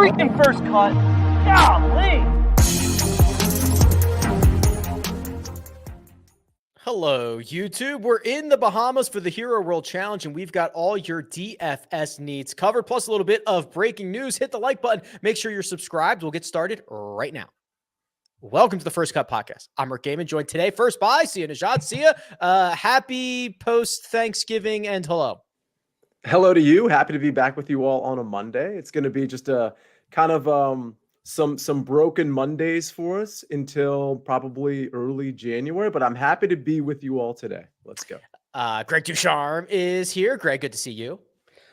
freaking first cut. Golly. Hello, YouTube. We're in the Bahamas for the Hero World Challenge, and we've got all your DFS needs covered, plus a little bit of breaking news. Hit the like button. Make sure you're subscribed. We'll get started right now. Welcome to the First Cut Podcast. I'm Rick Gehman, joined today first by Nejad. See ya. Happy post-Thanksgiving and hello. Hello to you. Happy to be back with you all on a Monday. It's going to be just a kind of some broken Mondays for us until probably early January, but I'm happy to be with you all today. Let's go. Greg DuCharme is here. Greg, good to see you.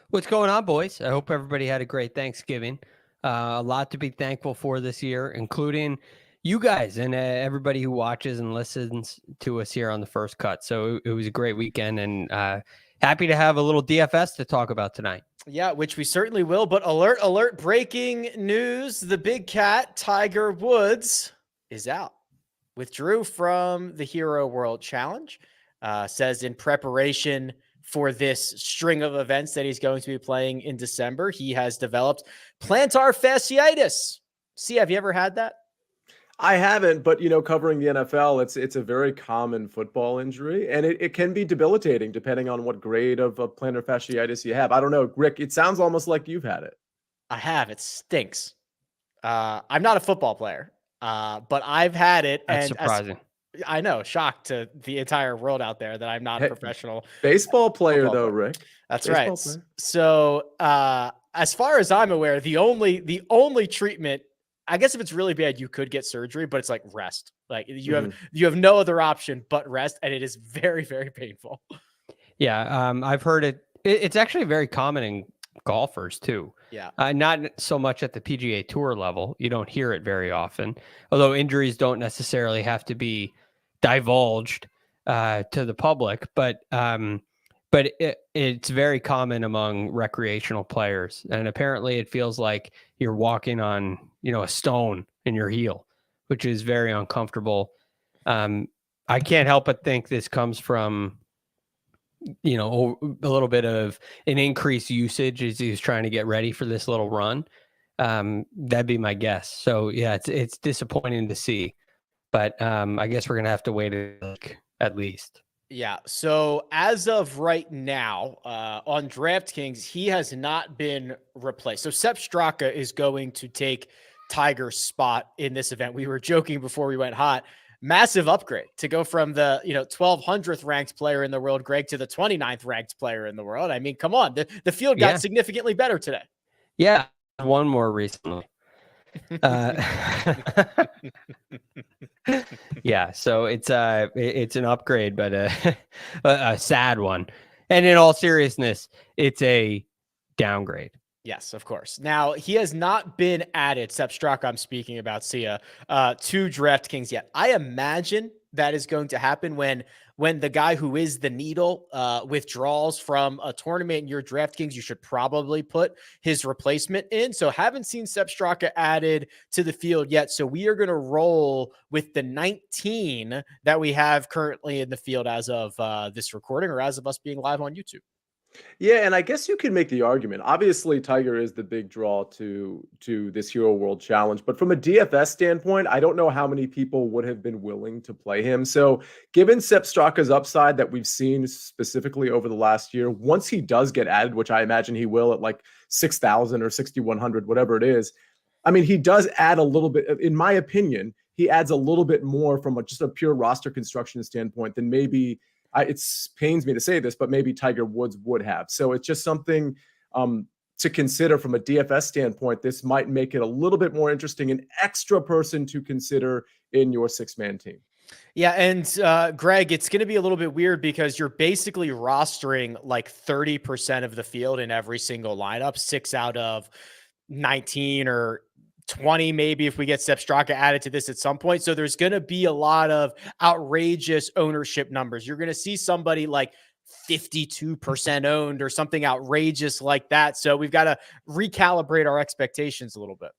What's going on, boys? I hope everybody had a great Thanksgiving. A lot to be thankful for this year, including you guys and everybody who watches and listens to us here on the First Cut. So it was a great weekend, and happy to have a little DFS to talk about tonight. Yeah, which we certainly will. But alert, breaking news. The big cat, Tiger Woods, is out. Withdrew from the Hero World Challenge. Says in preparation for this string of events that he's going to be playing in December, he has developed plantar fasciitis. See, have you ever had that? I haven't, but covering the NFL, it's a very common football injury, and it can be debilitating depending on what grade of plantar fasciitis you have. I don't know, Rick. It sounds almost like you've had it. I have. It stinks. I'm not a football player, but I've had it. That's surprising. I know, shock to the entire world out there that I'm not a professional baseball player, football though, player. Rick. That's baseball right. Player. So, as far as I'm aware, the only treatment, I guess if it's really bad, you could get surgery, but it's like rest. Like you have no other option but rest, and it is very, very painful. Yeah, I've heard it. It's actually very common in golfers too. Yeah, not so much at the PGA Tour level. You don't hear it very often, although injuries don't necessarily have to be divulged to the public. But it's very common among recreational players, and apparently it feels like you're walking on a stone in your heel, which is very uncomfortable. I can't help but think this comes from a little bit of an increased usage as he's trying to get ready for this little run. That'd be my guess. So yeah, it's disappointing to see, but I guess we're gonna have to wait at least. Yeah. So as of right now, on DraftKings, he has not been replaced. So Sepp Straka is going to take Tiger's spot in this event. We were joking before we went hot. Massive upgrade to go from the 1200th ranked player in the world, Greg, to the 29th ranked player in the world. I mean, come on, the field got significantly better today. Yeah, one more recently. Yeah, so it's an upgrade, but a sad one. And in all seriousness, it's a downgrade. Yes, of course. Now, he has not been added, Sepp Straka I'm speaking about, Sia, to DraftKings yet. I imagine that is going to happen when the guy who is the needle withdraws from a tournament in your DraftKings. You should probably put his replacement in. So haven't seen Sepp Straka added to the field yet. So we are going to roll with the 19 that we have currently in the field as of this recording, or as of us being live on YouTube. Yeah, and I guess you could make the argument. Obviously, Tiger is the big draw to this Hero World Challenge, but from a DFS standpoint, I don't know how many people would have been willing to play him. So, given Sepp Straka's upside that we've seen specifically over the last year, once he does get added, which I imagine he will at like 6,000 or 6,100, whatever it is, I mean, he does add a little bit. In my opinion, he adds a little bit more from just a pure roster construction standpoint than maybe. It pains me to say this, but maybe Tiger Woods would have. So it's just something to consider from a DFS standpoint. This might make it a little bit more interesting, an extra person to consider in your six-man team. Yeah, and Greg, it's going to be a little bit weird because you're basically rostering like 30% of the field in every single lineup, 6 out of 19 or 20 maybe if we get Sepp Straka added to this at some point. So there's going to be a lot of outrageous ownership numbers. You're going to see somebody like 52% owned or something outrageous like that. So we've got to recalibrate our expectations a little bit.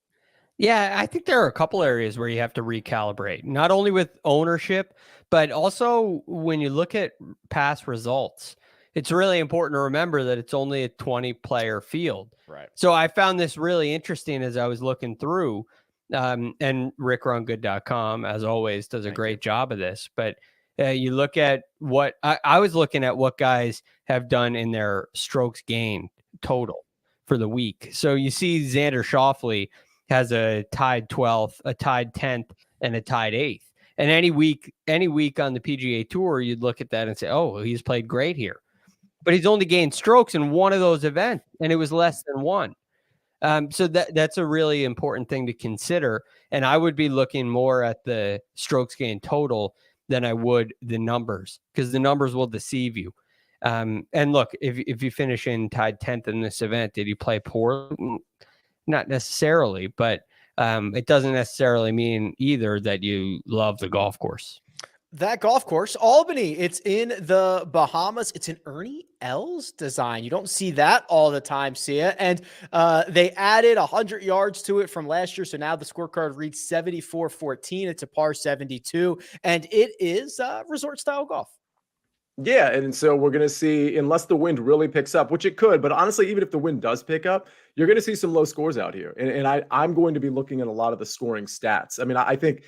Yeah, I think there are a couple areas where you have to recalibrate, not only with ownership, but also when you look at past results. it's really important to remember that it's only a 20-player field. Right. So I found this really interesting as I was looking through, and rickrungood.com, as always, does a great job of this. But you look at what I was looking at what guys have done in their strokes gained total for the week. So you see Xander Schauffele has a tied 12th, a tied 10th, and a tied 8th. And any week on the PGA Tour, you'd look at that and say, oh, he's played great here. But he's only gained strokes in one of those events, and it was less than one. So that's a really important thing to consider. And I would be looking more at the strokes gained total than I would the numbers, because the numbers will deceive you. And look, if you finish in tied 10th in this event, did you play poor? Not necessarily, but it doesn't necessarily mean either that you love the golf course. That golf course, Albany, it's in the Bahamas. It's an Ernie Els design. You don't see that all the time, Sia. And they added 100 yards to it from last year. So now the scorecard reads 74-14. It's a par 72. And it is resort style golf. Yeah, and so we're going to see, unless the wind really picks up, which it could, but honestly, even if the wind does pick up, you're going to see some low scores out here. And I'm going to be looking at a lot of the scoring stats. I mean, I think,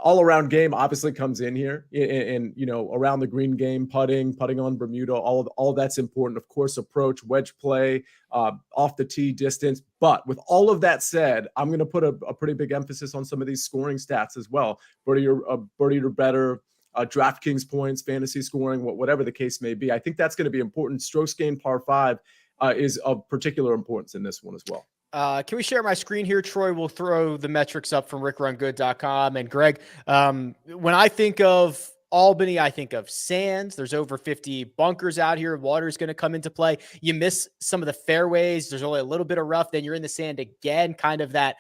all-around game obviously comes in here, and around the green game, putting on Bermuda, all that's important. Of course, approach, wedge play, off the tee distance. But with all of that said, I'm going to put a pretty big emphasis on some of these scoring stats as well. Birdie or better, DraftKings points, fantasy scoring, whatever the case may be. I think that's going to be important. Strokes gained par 5 is of particular importance in this one as well. Can we share my screen here, Troy? We'll throw the metrics up from rickrungood.com. And Greg, when I think of Albany, I think of sands. There's over 50 bunkers out here. Water is going to come into play. You miss some of the fairways. There's only a little bit of rough. Then you're in the sand again, kind of that.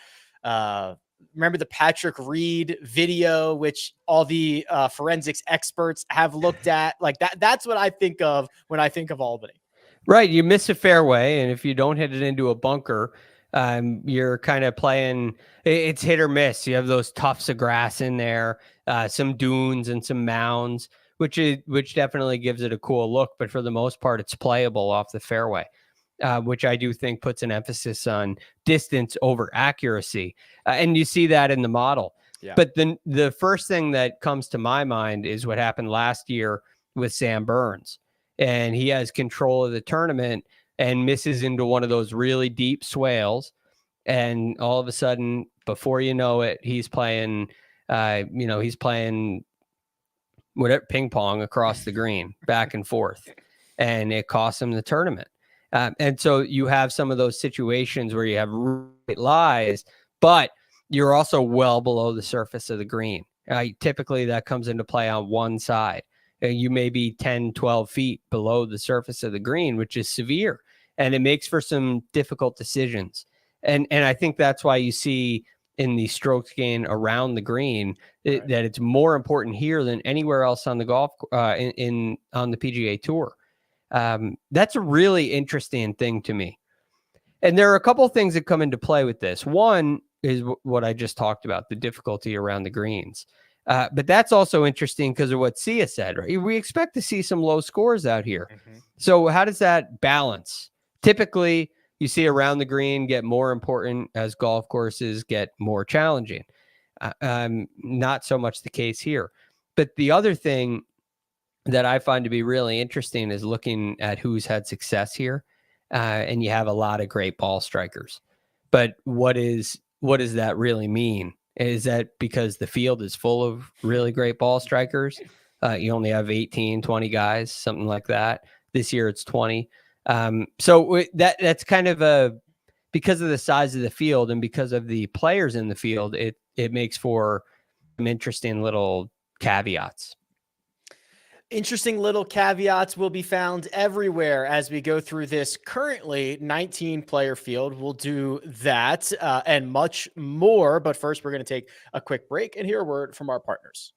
Remember the Patrick Reed video, which all the forensics experts have looked at? Like that's what I think of when I think of Albany. Right. You miss a fairway, and if you don't hit it into a bunker, you're kind of playing, it's hit or miss. You have those tufts of grass in there, some dunes and some mounds, which definitely gives it a cool look. But for the most part, it's playable off the fairway, which I do think puts an emphasis on distance over accuracy. And you see that in the model. Yeah. But the first thing that comes to my mind is what happened last year with Sam Burns. And he has control of the tournament and misses into one of those really deep swales. And all of a sudden, before you know it, he's playing, whatever, ping pong across the green, back and forth. And it costs him the tournament. And so you have some of those situations where you have right lies, but you're also well below the surface of the green. Typically, that comes into play on one side. You may be 10, 12 feet below the surface of the green, which is severe. And it makes for some difficult decisions. And I think that's why you see in the strokes gain around the green that it's more important here than anywhere else on the golf on the PGA Tour. That's a really interesting thing to me. And there are a couple of things that come into play with this. One is what I just talked about, the difficulty around the greens. But that's also interesting because of what Sia said, right? We expect to see some low scores out here. Mm-hmm. So how does that balance? Typically, you see around the green get more important as golf courses get more challenging. Not so much the case here. But the other thing that I find to be really interesting is looking at who's had success here. And you have a lot of great ball strikers. But what does that really mean? Is that because the field is full of really great ball strikers? You only have 18, 20 guys, something like that. This year it's 20. So that's kind of because of the size of the field and because of the players in the field, it makes for some interesting little caveats. Interesting little caveats will be found everywhere as we go through this currently 19-player field. We'll do that and much more. But first, we're going to take a quick break and hear a word from our partners.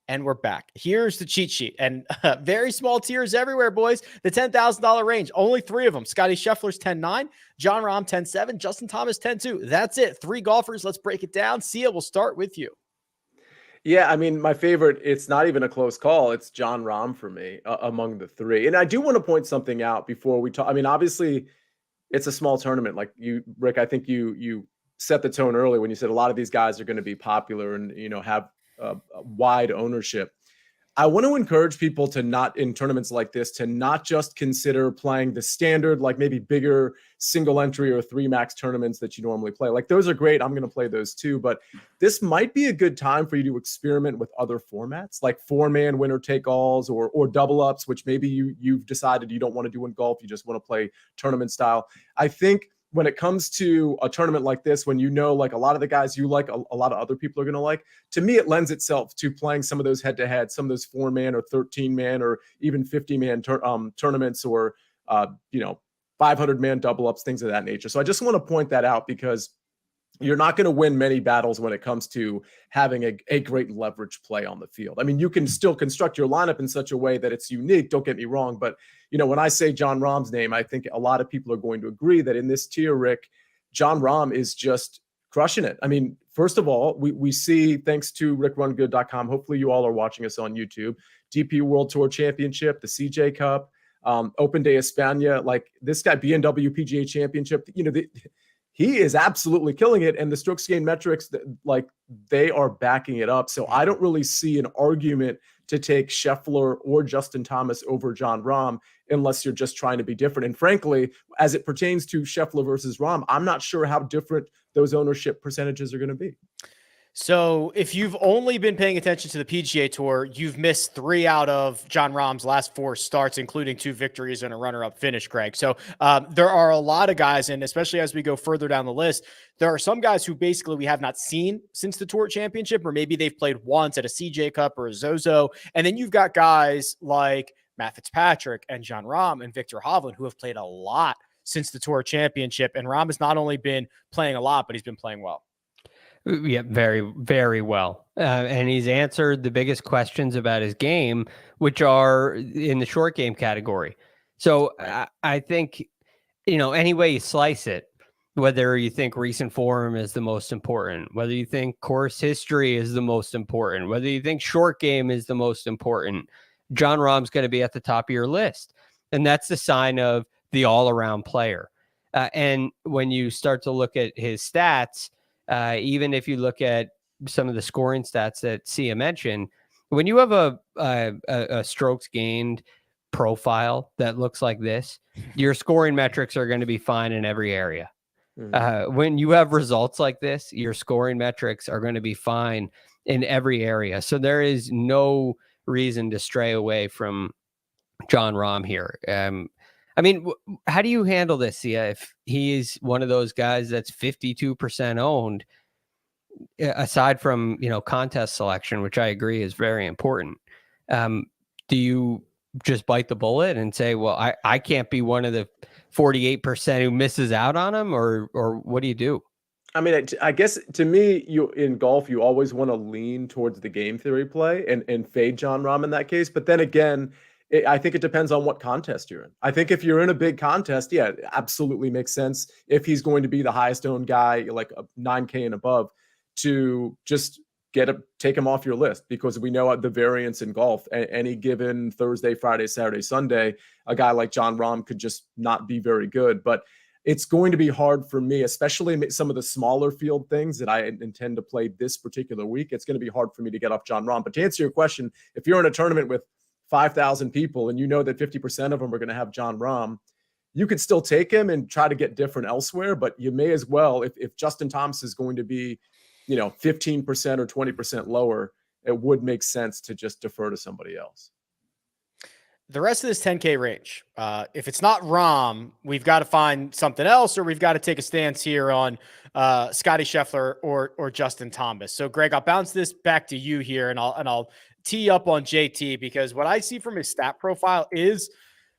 And we're back. Here's the cheat sheet. And very small tiers everywhere, boys. The $10,000 range, only 3 of them. Scotty Scheffler's 10-9, John Rahm 10-7, Justin Thomas 10-2. That's it. 3 golfers. Let's break it down. Sia, we'll start with you. Yeah, I mean, my favorite, it's not even a close call. It's Jon Rahm for me among the three. And I do want to point something out before we talk. I mean, obviously, it's a small tournament. Like you, Rick, I think you set the tone early when you said a lot of these guys are going to be popular and, have wide ownership. I want to encourage people to not, in tournaments like this, to not just consider playing the standard, like maybe bigger single entry or 3 max tournaments that you normally play. Like those are great. I'm going to play those too, but this might be a good time for you to experiment with other formats, like 4-man winner take alls or double ups, which maybe you've decided you don't want to do in golf. You just want to play tournament style. I think when it comes to a tournament like this, when like a lot of the guys you like, a lot of other people are going to like, to me, it lends itself to playing some of those head-to-head, some of those 4-man or 13-man or even 50-man tournaments or, 500-man double-ups, things of that nature. So I just want to point that out because you're not going to win many battles when it comes to having a great leverage play on the field. I mean, you can still construct your lineup in such a way that it's unique. Don't get me wrong. But, when I say Jon Rahm's name, I think a lot of people are going to agree that in this tier, Rick, Jon Rahm is just crushing it. I mean, first of all, we see, thanks to rickrungood.com, hopefully you all are watching us on YouTube, DP World Tour Championship, the CJ Cup, Open de España, like this guy, BMW PGA Championship, he is absolutely killing it. And the strokes gained metrics, they are backing it up. So I don't really see an argument to take Scheffler or Justin Thomas over Jon Rahm unless you're just trying to be different. And frankly, as it pertains to Scheffler versus Rahm, I'm not sure how different those ownership percentages are going to be. So if you've only been paying attention to the PGA Tour, you've missed 3 out of Jon Rahm's last 4 starts, including 2 victories and a runner-up finish, Greg. So there are a lot of guys, and especially as we go further down the list, there are some guys who basically we have not seen since the Tour Championship, or maybe they've played once at a CJ Cup or a Zozo. And then you've got guys like Matt Fitzpatrick and Jon Rahm and Victor Hovland who have played a lot since the Tour Championship. And Rahm has not only been playing a lot, but he's been playing well. Yeah, very, very well. And he's answered the biggest questions about his game, which are in the short game category. So I think, any way you slice it, whether you think recent form is the most important, whether you think course history is the most important, whether you think short game is the most important, Jon Rahm's going to be at the top of your list. And that's the sign of the all-around player. And when you start to look at his stats, even if you look at some of the scoring stats that Sia mentioned, when you have a strokes gained profile that looks like this, your scoring metrics are going to be fine in every area. When you have results like this, your scoring metrics are going to be fine in every area. So there is no reason to stray away from Jon Rahm here. I mean, how do you handle this, Sia, if he's one of those guys that's 52% owned, aside from, contest selection, which I agree is very important? Do you just bite the bullet and say, well, I can't be one of the 48% who misses out on him, or what do you do? I mean, I guess to me, in golf, you always want to lean towards the game theory play and fade Jon Rahm in that case. But then again, I think it depends on what contest you're in. I think if you're in a big contest, yeah, it absolutely makes sense if he's going to be the highest owned guy, like a 9K and above, to just take him off your list, because we know the variance in golf. Any given Thursday, Friday, Saturday, Sunday, a guy like Jon Rahm could just not be very good. But it's going to be hard for me, especially some of the smaller field things that I intend to play this particular week. It's going to be hard for me to get off Jon Rahm. But to answer your question, if you're in a tournament with 5,000 people and you know that 50% of them are going to have Jon Rahm, you could still take him and try to get different elsewhere. But you may as well, if Justin Thomas is going to be, 15% or 20% lower, it would make sense to just defer to somebody else. The rest of this 10K range, if it's not Rahm, we've got to find something else, or we've got to take a stance here on Scotty Scheffler or Justin Thomas. So, Greg, I'll bounce this back to you here, and I'll tee up on JT, because what I see from his stat profile is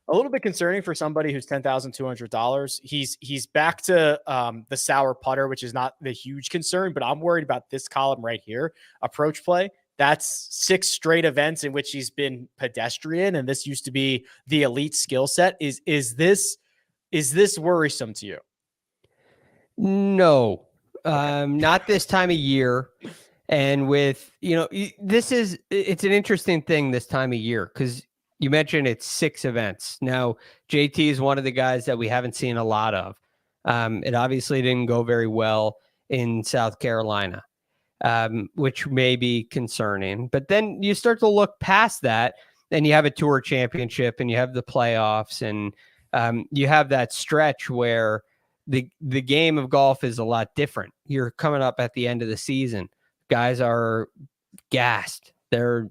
a little bit concerning for somebody who's $10,200. He's back to the sour putter, which is not the huge concern, but I'm worried about this column right here, approach play. That's 6 straight events in which he's been pedestrian, and this used to be the elite skill set. Is this worrisome to you? No, not this time of year. And with, it's an interesting thing this time of year because you mentioned it's 6 events. Now, JT is one of the guys that we haven't seen a lot of. It obviously didn't go very well in South Carolina, which may be concerning. But then you start to look past that, and you have a tour championship, and you have the playoffs, and you have that stretch where the game of golf is a lot different. You're coming up at the end of the season. Guys are gassed. They're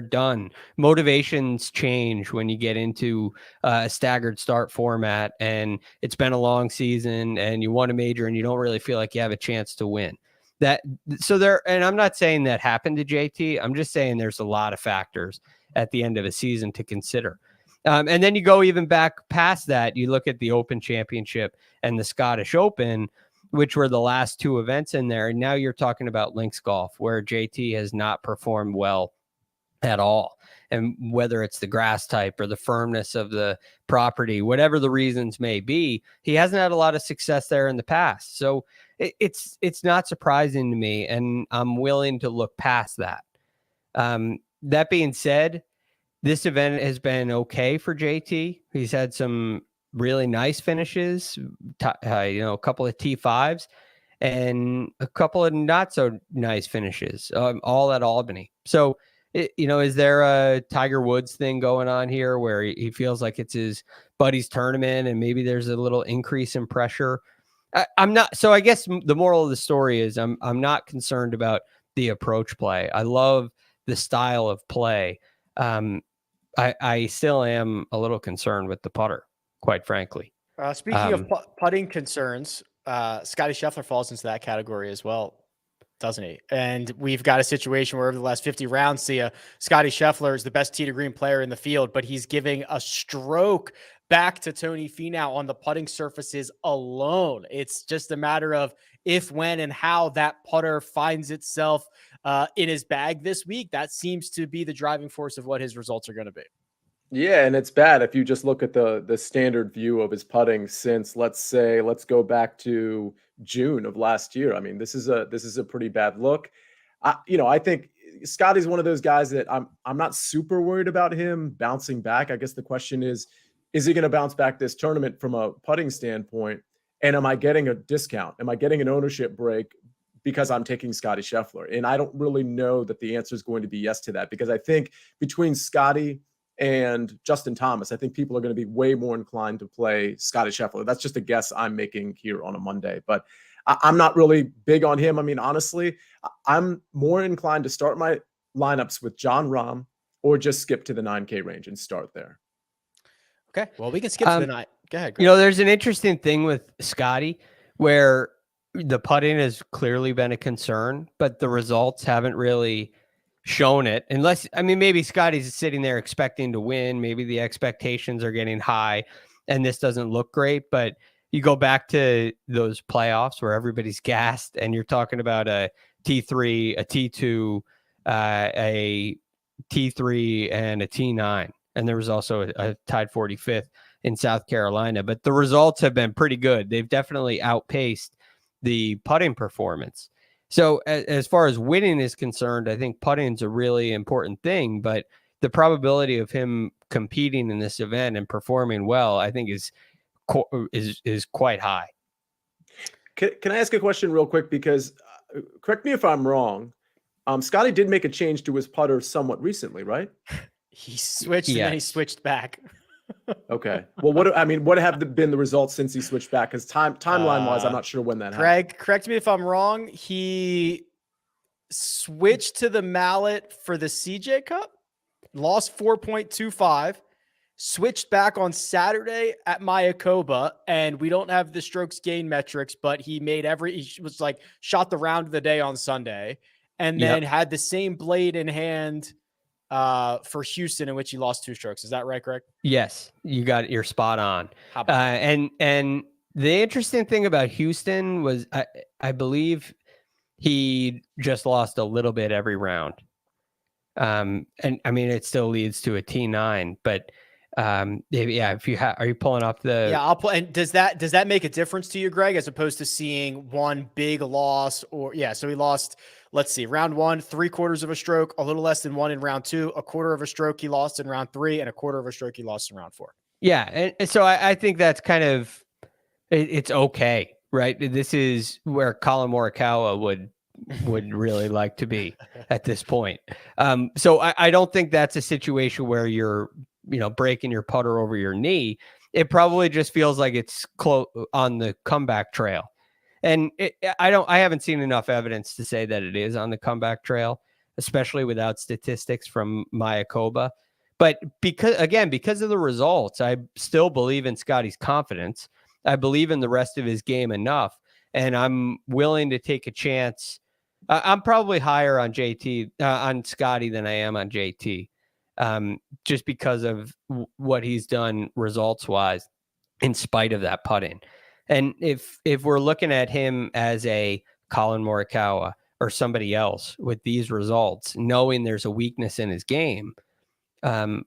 done. Motivations change when you get into a staggered start format, and it's been a long season, and you won a major, and you don't really feel like you have a chance to win. And I'm not saying that happened to JT. I'm just saying there's a lot of factors at the end of a season to consider. And then you go even back past that. You look at the Open Championship and the Scottish Open, which were the last 2 events in there. And now you're talking about links golf, where JT has not performed well at all. And whether it's the grass type or the firmness of the property, whatever the reasons may be, he hasn't had a lot of success there in the past. So it's not surprising to me, and I'm willing to look past that. That being said, this event has been okay for JT. He's had some really nice finishes, a couple of T5s and a couple of not so nice finishes, all at Albany. So, is there a Tiger Woods thing going on here where he feels like it's his buddy's tournament and maybe there's a little increase in pressure? I'm not. So I guess the moral of the story is I'm not concerned about the approach play. I love the style of play. I still am a little concerned with the putter, quite frankly. Speaking of putting concerns, Scotty Scheffler falls into that category as well, doesn't he? And we've got a situation where over the last 50 rounds, Scotty Scheffler is the best tee to green player in the field, but he's giving a stroke back to Tony Finau on the putting surfaces alone. It's just a matter of if, when, and how that putter finds itself in his bag this week. That seems to be the driving force of what his results are going to be. Yeah, and it's bad if you just look at the standard view of his putting since, let's go back to June of last year. I mean, this is a pretty bad look. I think Scotty's one of those guys that I'm not super worried about him bouncing back. I guess the question is he going to bounce back this tournament from a putting standpoint? And am I getting a discount? Am I getting an ownership break because I'm taking Scotty Scheffler? And I don't really know that the answer is going to be yes to that, because I think between Scotty and Justin Thomas, I think people are going to be way more inclined to play Scotty Scheffler. That's just a guess I'm making here on a Monday, but I'm not really big on him. I mean, honestly, I'm more inclined to start my lineups with Jon Rahm or just skip to the 9K range and start there. Okay. Well, we can skip to the 9. Go ahead. Greg. There's an interesting thing with Scotty where the putting has clearly been a concern, but the results haven't really shown it. Unless, maybe Scotty's sitting there expecting to win. Maybe the expectations are getting high and this doesn't look great, but you go back to those playoffs where everybody's gassed and you're talking about a T3, a T2, a T3, and a T9. And there was also a tied 45th in South Carolina, but the results have been pretty good. They've definitely outpaced the putting performance. So as far as winning is concerned, I think putting is a really important thing, but the probability of him competing in this event and performing well, I think is quite high. Can I ask a question real quick? Because correct me if I'm wrong. Scotty did make a change to his putter somewhat recently, right? He switched and then he switched back. Okay. Well, what have been the results since he switched back? Because timeline wise, I'm not sure when that happened. Craig, correct me if I'm wrong. He switched to the mallet for the CJ Cup, lost 4.25, switched back on Saturday at Mayakoba, and we don't have the strokes gain metrics, but he was like shot the round of the day on Sunday, and then had the same blade in hand for Houston, in which he lost 2 strokes. Is that right, Greg? Yes, you're spot on. And the interesting thing about Houston was I believe he just lost a little bit every round. And it still leads to a T9, but if you are you pulling up the I'll pull. And does that make a difference to you, Greg, as opposed to seeing one big loss? So he lost let's see, round 1, 3/4 of a stroke, a little less than 1 in round 2, a 1/4 of a stroke he lost in round 3, and a 1/4 of a stroke he lost in round 4. Yeah. And so I think that's kind of, it's okay, right? This is where Colin Morikawa would really like to be at this point. So I don't think that's a situation where you're, breaking your putter over your knee. It probably just feels like it's close on the comeback trail. And I haven't seen enough evidence to say that it is on the comeback trail, especially without statistics from Mayakoba. But because of the results, I still believe in Scotty's confidence. I believe in the rest of his game enough, and I'm willing to take a chance. I'm probably higher on on Scotty than I am on JT, just because of what he's done results wise, in spite of that putting. And if we're looking at him as a Colin Morikawa or somebody else with these results, knowing there's a weakness in his game,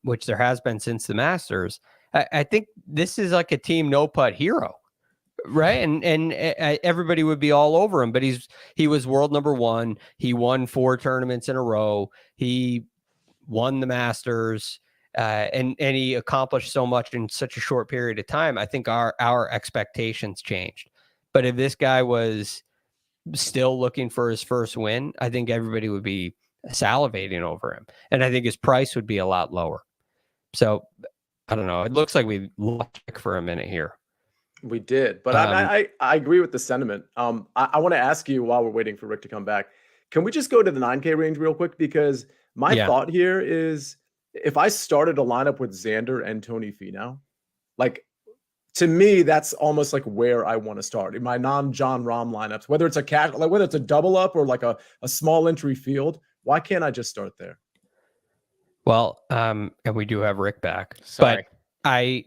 which there has been since the Masters, I think this is like a team no putt hero, right? And everybody would be all over him, but he was world number 1. He won 4 tournaments in a row. He won the Masters, and he accomplished so much in such a short period of time. I think our expectations changed. But if this guy was still looking for his first win, I think everybody would be salivating over him, and I think his price would be a lot lower. So I don't know. It looks like we lost for a minute here. We did, but I agree with the sentiment. I want to ask you, while we're waiting for Rick to come back, can we just go to the 9K range real quick? Because my thought here is, if I started a lineup with Xander and Tony Finau, like, to me, that's almost like where I want to start in my non-John Rahm lineups, whether it's whether it's a double up or like a small entry field. Why can't I just start there? Well, and we do have Rick back. Sorry. But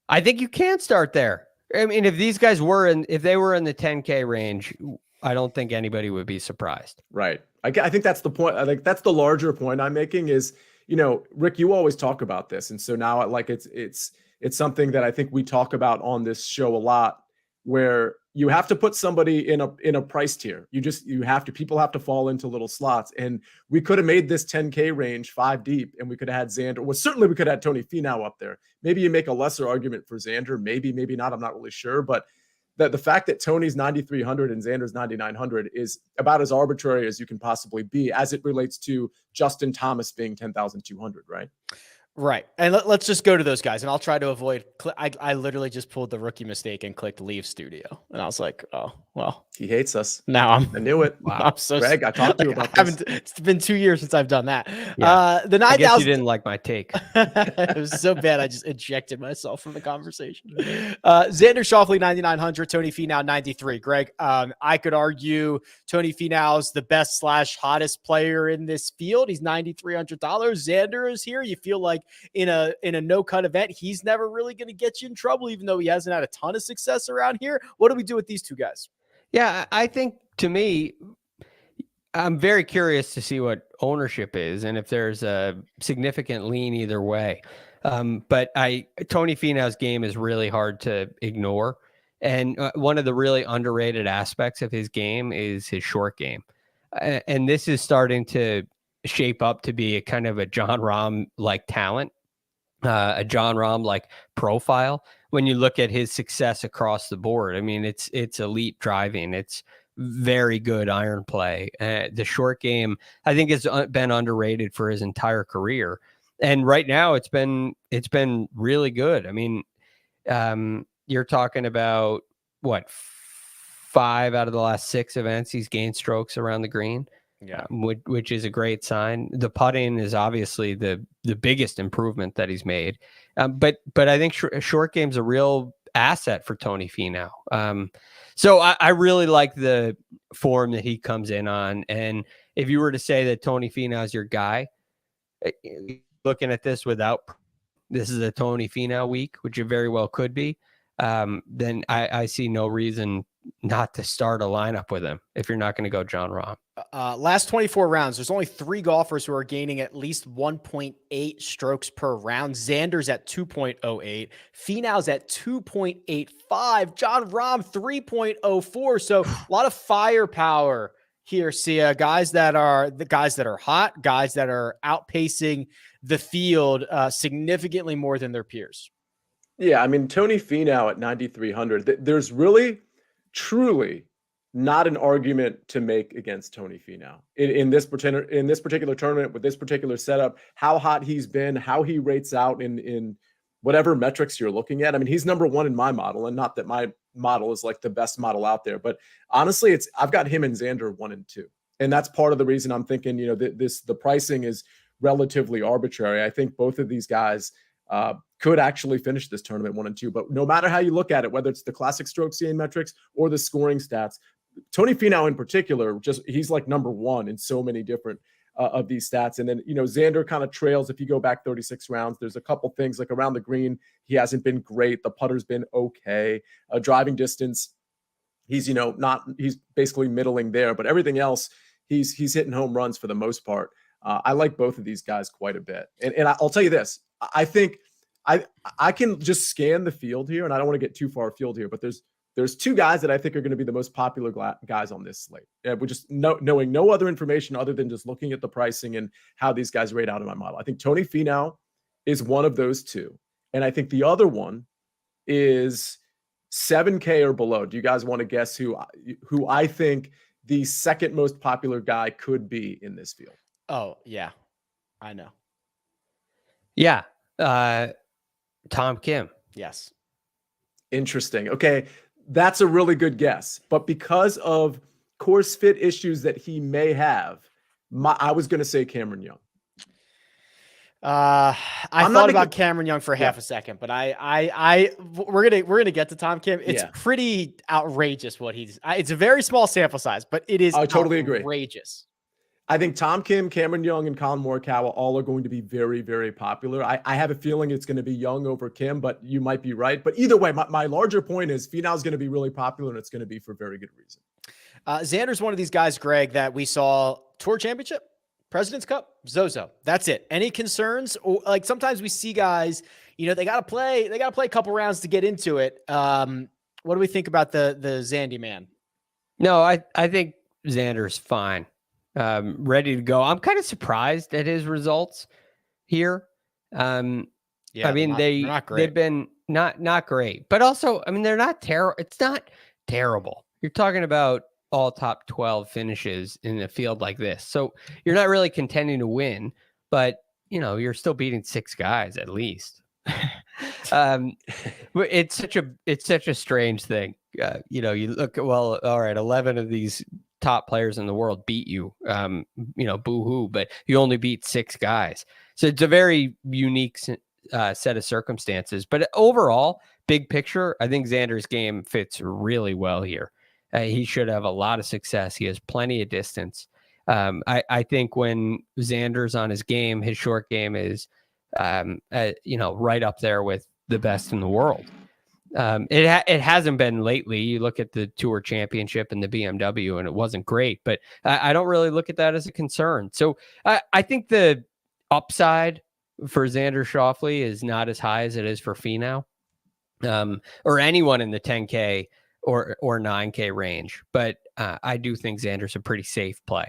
I think you can start there. I mean, if these guys if they were in the 10K range, I don't think anybody would be surprised. Right. I think that's the point. I think that's the larger point I'm making is, Rick, you always talk about this. And so now it's something that I think we talk about on this show a lot, where you have to put somebody in a price tier. People have to fall into little slots. And we could have made this 10K range 5 deep, and we could have had Xander. Well, certainly we could have had Tony Finau up there. Maybe you make a lesser argument for Xander. Maybe not. I'm not really sure. But the fact that Tony's 9,300 and Xander's 9,900 is about as arbitrary as you can possibly be, as it relates to Justin Thomas being 10,200, right? Right. And let's just go to those guys, and I'll try to avoid. I literally just pulled the rookie mistake and clicked leave studio. And I was like, oh, well. He hates us. Now I knew it. Wow. I'm so Greg, I talked to you about this. It's been 2 years since I've done that. Yeah. The 9,000. I guess you didn't like my take. It was so bad, I just ejected myself from the conversation. Xander Schauffele, 9,900. Tony Finau, 93. Greg, I could argue Tony Finau's the best / hottest player in this field. He's $9,300. Xander is here. You feel like in a no-cut event, he's never really going to get you in trouble, even though he hasn't had a ton of success around here. What do we do with these two guys? Yeah, I think, to me, I'm very curious to see what ownership is and if there's a significant lean either way. But Tony Finau's game is really hard to ignore. And one of the really underrated aspects of his game is his short game. And this is starting to shape up to be a kind of a John Rahm-like talent, a John Rahm-like profile. When you look at his success across the board, I mean, it's elite driving. It's very good iron play. The short game, I think, has been underrated for his entire career. And right now it's been really good. I mean, you're talking about what, 5 out of the last 6 events he's gained strokes around the green. Yeah, which is a great sign. The putting is obviously the biggest improvement that he's made. But I think short game's a real asset for Tony Finau. So I really like the form that he comes in on. And if you were to say that Tony Finau is your guy, looking at this this is a Tony Finau week, which it very well could be, then I see no reason not to start a lineup with him if you're not going to go John Rahm. Last 24 rounds, there's only 3 golfers who are gaining at least 1.8 strokes per round. Xander's at 2.08. Finau's at 2.85. John Rahm, 3.04. So a lot of firepower here, Sia, guys that are hot, guys that are outpacing the field significantly more than their peers. Yeah, I mean, Tony Finau at 9,300. There's really, truly not an argument to make against Tony Finau in this particular tournament with this particular setup. How hot he's been, how he rates out in whatever metrics you're looking at. I mean, he's number one in my model, and not that my model is like the best model out there, but honestly, I've got him and Xander 1 and 2, and that's part of the reason I'm thinking, the pricing is relatively arbitrary. I think both of these guys could actually finish this tournament 1 and 2. But no matter how you look at it, whether it's the classic strokes gained metrics or the scoring stats, Tony Finau in particular, he's like number one in so many different of these stats. And then, Xander kind of trails. If you go back 36 rounds, there's a couple things like around the green, he hasn't been great. The putter's been okay. Driving distance, he's basically middling there, but everything else, he's hitting home runs for the most part. I like both of these guys quite a bit. And I'll tell you this, I think I can just scan the field here, and I don't want to get too far afield here, but there's two guys that I think are going to be the most popular guys on this slate. We're just knowing no other information other than just looking at the pricing and how these guys rate out in my model. I think Tony Finau is one of those two. And I think the other one is 7K or below. Do you guys want to guess who I think the second most popular guy could be in this field? Oh, yeah. I know. Yeah. Tom Kim. Yes. Interesting. Okay. That's a really good guess. But because of course fit issues that he may have, I was going to say Cameron Young. I thought about Cameron Young for half a second, but we're gonna get to Tom Kim. It's pretty outrageous what it's a very small sample size, but it is. I totally agree. Outrageous. I think Tom Kim, Cameron Young, and Colin Morikawa all are going to be very, very popular. I have a feeling it's going to be Young over Kim, but you might be right. But either way, my larger point is Finau is going to be really popular, and it's going to be for very good reason. Xander's one of these guys, Greg, that we saw Tour Championship, President's Cup, Zozo. That's it. Any concerns? Like sometimes we see guys, they got to play a couple rounds to get into it. What do we think about the Zandy man? No, I think Xander's fine. Ready to go. I'm kind of surprised at his results here. I mean, they've been not great, but also, I mean, they're not terrible. It's not terrible. You're talking about all top 12 finishes in a field like this. So you're not really contending to win, but you're still beating 6 guys at least. It's such a strange thing. You look at, well, all right, 11 of these top players in the world beat you, boo-hoo, but you only beat 6 guys. So it's a very unique set of circumstances. But overall, big picture, I think Xander's game fits really well here. He should have a lot of success. He has plenty of distance. I think when Xander's on his game, his short game is, right up there with the best in the world. It hasn't been lately. You look at the Tour Championship and the BMW, and it wasn't great. But I don't really look at that as a concern. So I think the upside for Xander Schauffele is not as high as it is for Finau, or anyone in the 10K or 9K range. But I do think Xander's a pretty safe play.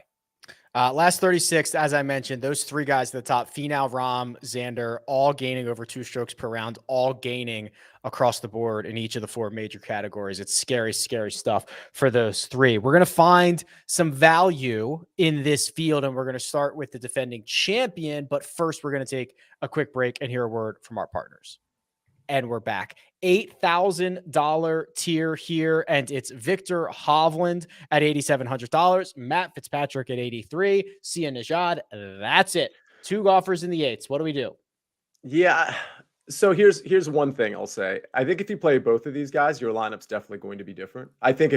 Last 36, as I mentioned, those 3 guys at the top, Finau, Rahm, Xander, all gaining over 2 strokes per round, all gaining across the board in each of the 4 major categories. It's scary, scary stuff for those 3. We're going to find some value in this field, and we're going to start with the defending champion. But first, we're going to take a quick break and hear a word from our partners. And we're back. $8,000 tier here, and it's Victor Hovland at $8,700, Matt Fitzpatrick at $83,000, Sia Nejad. That's it. 2 golfers in the 8s. What do we do? Yeah. So here's one thing I'll say. I think if you play both of these guys, your lineup's definitely going to be different. I think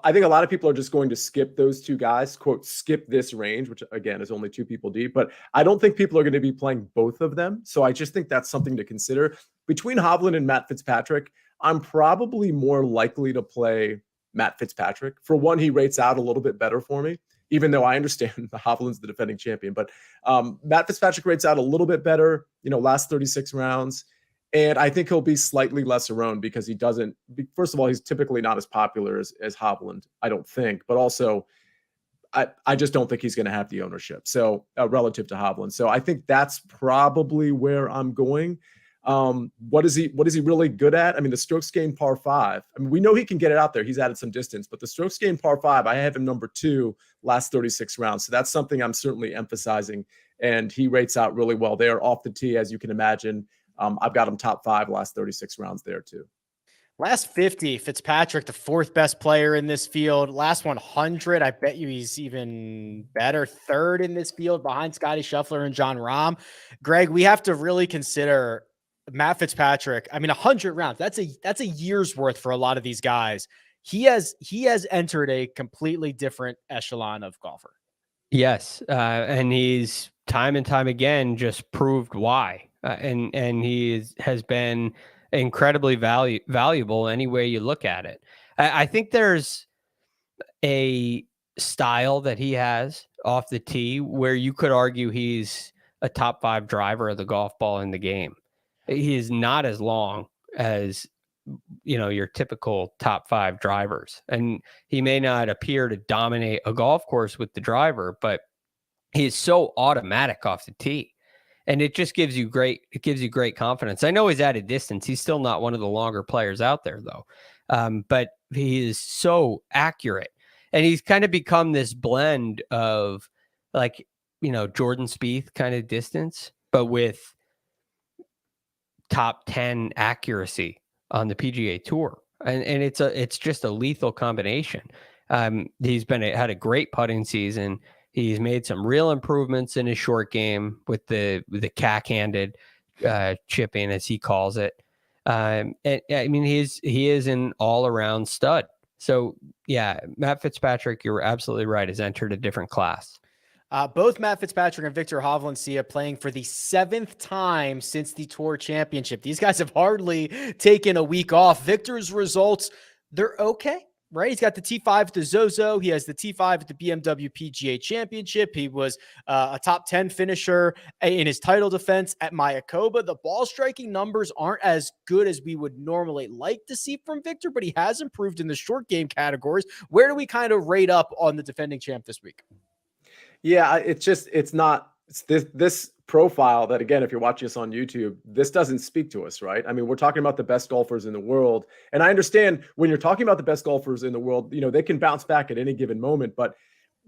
I think a lot of people are just going to skip those 2 guys, quote, skip this range, which again is only 2 people deep, but I don't think people are going to be playing both of them. So I just think that's something to consider. Between Hovland and Matt Fitzpatrick, I'm probably more likely to play Matt Fitzpatrick. For one, he rates out a little bit better for me, even though I understand the Hovland's the defending champion, but Matt Fitzpatrick rates out a little bit better, last 36 rounds. And I think he'll be slightly lesser owned because he doesn't, first of all, he's typically not as popular as Hovland, I don't think. But also, I just don't think he's going to have the ownership. So relative to Hovland. So I think that's probably where I'm going. What is he really good at? I mean, the strokes gained par 5. I mean, we know he can get it out there. He's added some distance, but the strokes gained par 5, I have him number 2 last 36 rounds. So that's something I'm certainly emphasizing. And he rates out really well there off the tee, as you can imagine. I've got him top 5 last 36 rounds there too. Last 50, Fitzpatrick, the 4th best player in this field. Last 100, I bet you he's even better. 3rd in this field behind Scotty Scheffler and John Rahm. Greg, we have to really consider Matt Fitzpatrick. I mean, 100 rounds, that's a year's worth for a lot of these guys. He has entered a completely different echelon of golfer. Yes. And he's time and time again just proved why. And he has been incredibly valuable any way you look at it. I think there's a style that he has off the tee where you could argue he's a top 5 driver of the golf ball in the game. He is not as long as, your typical top 5 drivers. And he may not appear to dominate a golf course with the driver, but he is so automatic off the tee. And it just gives you great confidence. I know he's added distance. He's still not one of the longer players out there, though. But he is so accurate. And he's kind of become this blend of Jordan Spieth kind of distance, but with top 10 accuracy on the PGA Tour. And it's just a lethal combination. He's had a great putting season. He's made some real improvements in his short game with the cack-handed chipping, as he calls it. And I mean, he is an all-around stud. So yeah, Matt Fitzpatrick, you're absolutely right, has entered a different class. Both Matt Fitzpatrick and Victor Hovland are playing for the 7th time since the Tour Championship. These guys have hardly taken a week off. Victor's results, they're okay. Right. He's got the T5 at the Zozo. He has the T5 at the BMW PGA Championship. He was a top 10 finisher in his title defense at Mayakoba. The ball striking numbers aren't as good as we would normally like to see from Victor, but he has improved in the short game categories. Where do we kind of rate up on the defending champ this week? Yeah, it's not this profile that, again, if you're watching us on YouTube, this doesn't speak to us, right? I mean, we're talking about the best golfers in the world. And I understand when you're talking about the best golfers in the world, they can bounce back at any given moment. But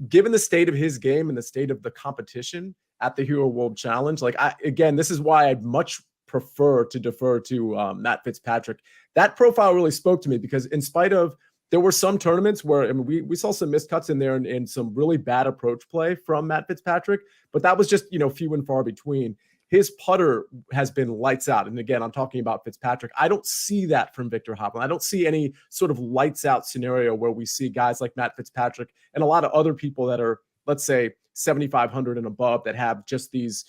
given the state of his game and the state of the competition at the Hero World Challenge, this is why I'd much prefer to defer to Matt Fitzpatrick. That profile really spoke to me because in spite of, there were some tournaments where we saw some miscuts in there and some really bad approach play from Matt Fitzpatrick, but that was just, few and far between. His putter has been lights out. And again, I'm talking about Fitzpatrick. I don't see that from Victor Hovland. I don't see any sort of lights out scenario where we see guys like Matt Fitzpatrick and a lot of other people that are, let's say, 7,500 and above that have just these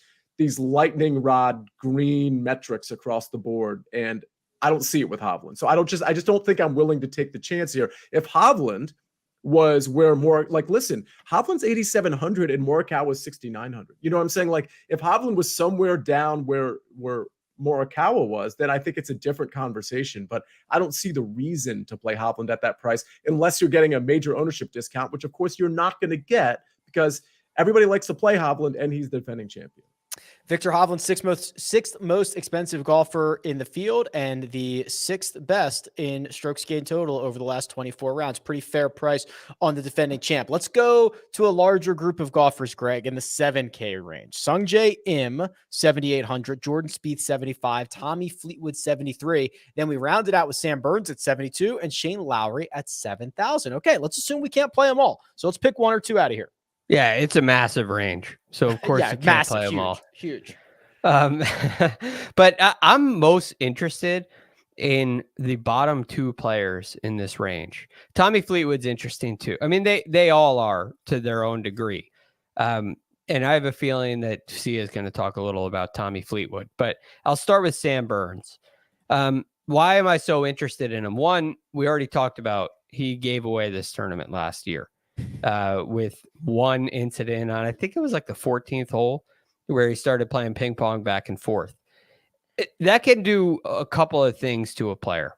lightning rod green metrics across the board. And I don't see it with Hovland. So I just don't think I'm willing to take the chance here. If Hovland was where listen, Hovland's 8,700 and Morikawa was 6,900. You know what I'm saying? If Hovland was somewhere down where Morikawa was, then I think it's a different conversation. But I don't see the reason to play Hovland at that price unless you're getting a major ownership discount, which of course you're not going to get because everybody likes to play Hovland and he's the defending champion. Victor Hovland, sixth most expensive golfer in the field and the 6th best in strokes gained total over the last 24 rounds. Pretty fair price on the defending champ. Let's go to a larger group of golfers, Greg, in the 7K range. Sungjae Im, 7,800. Jordan Spieth, 75. Tommy Fleetwood, 73. Then we rounded out with Sam Burns at 72 and Shane Lowry at 7,000. Okay, let's assume we can't play them all. So let's pick one or two out of here. Yeah, it's a massive range. So, of course, you can't play them all. Huge. But I'm most interested in the bottom 2 players in this range. Tommy Fleetwood's interesting, too. I mean, they all are to their own degree. And I have a feeling that Sia is going to talk a little about Tommy Fleetwood. But I'll start with Sam Burns. Why am I so interested in him? One, we already talked about he gave away this tournament last year. With one incident on, I think it was the 14th hole where he started playing ping pong back and forth. That can do a couple of things to a player.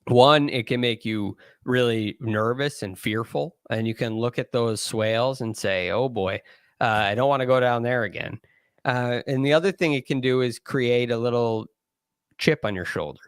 One, it can make you really nervous and fearful, and you can look at those swales and say, oh boy, I don't want to go down there again. And the other thing it can do is create a little chip on your shoulder.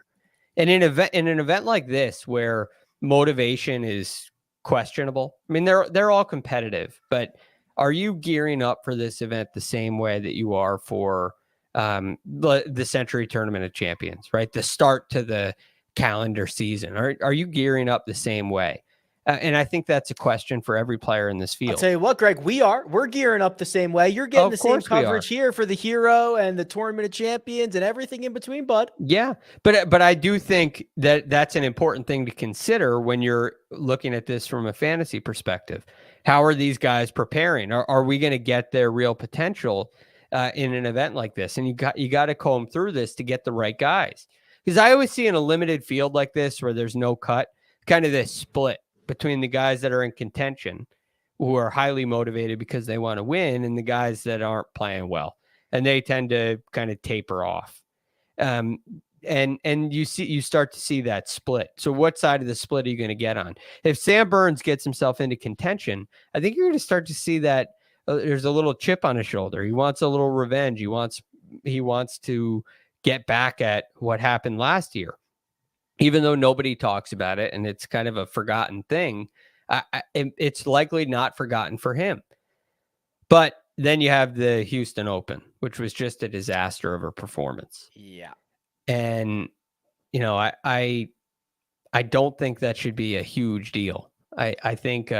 And in an event like this, where motivation is questionable, I mean, they're all competitive, but are you gearing up for this event the same way that you are for the Century Tournament of Champions, right? The start to the calendar season. Are you gearing up the same way? And I think that's a question for every player in this field. I'll tell you what, Greg, we're gearing up the same way. You're getting the same coverage here for the Hero and the Tournament of Champions and everything in between, bud. Yeah, but I do think that that's an important thing to consider when you're looking at this from a fantasy perspective. How are these guys preparing? Are we going to get their real potential in an event like this? And you got to comb through this to get the right guys. Because I always see in a limited field like this where there's no cut, kind of this split between the guys that are in contention, who are highly motivated because they want to win, and the guys that aren't playing well, and they tend to kind of taper off. And you start to see that split. So what side of the split are you going to get on? If Sam Burns gets himself into contention, I think you're going to start to see that there's a little chip on his shoulder. He wants a little revenge. He wants to get back at what happened last year. Even though nobody talks about it and it's kind of a forgotten thing, it's likely not forgotten for him. But then you have the Houston Open, which was just a disaster of a performance. Yeah. And, I don't think that should be a huge deal. I think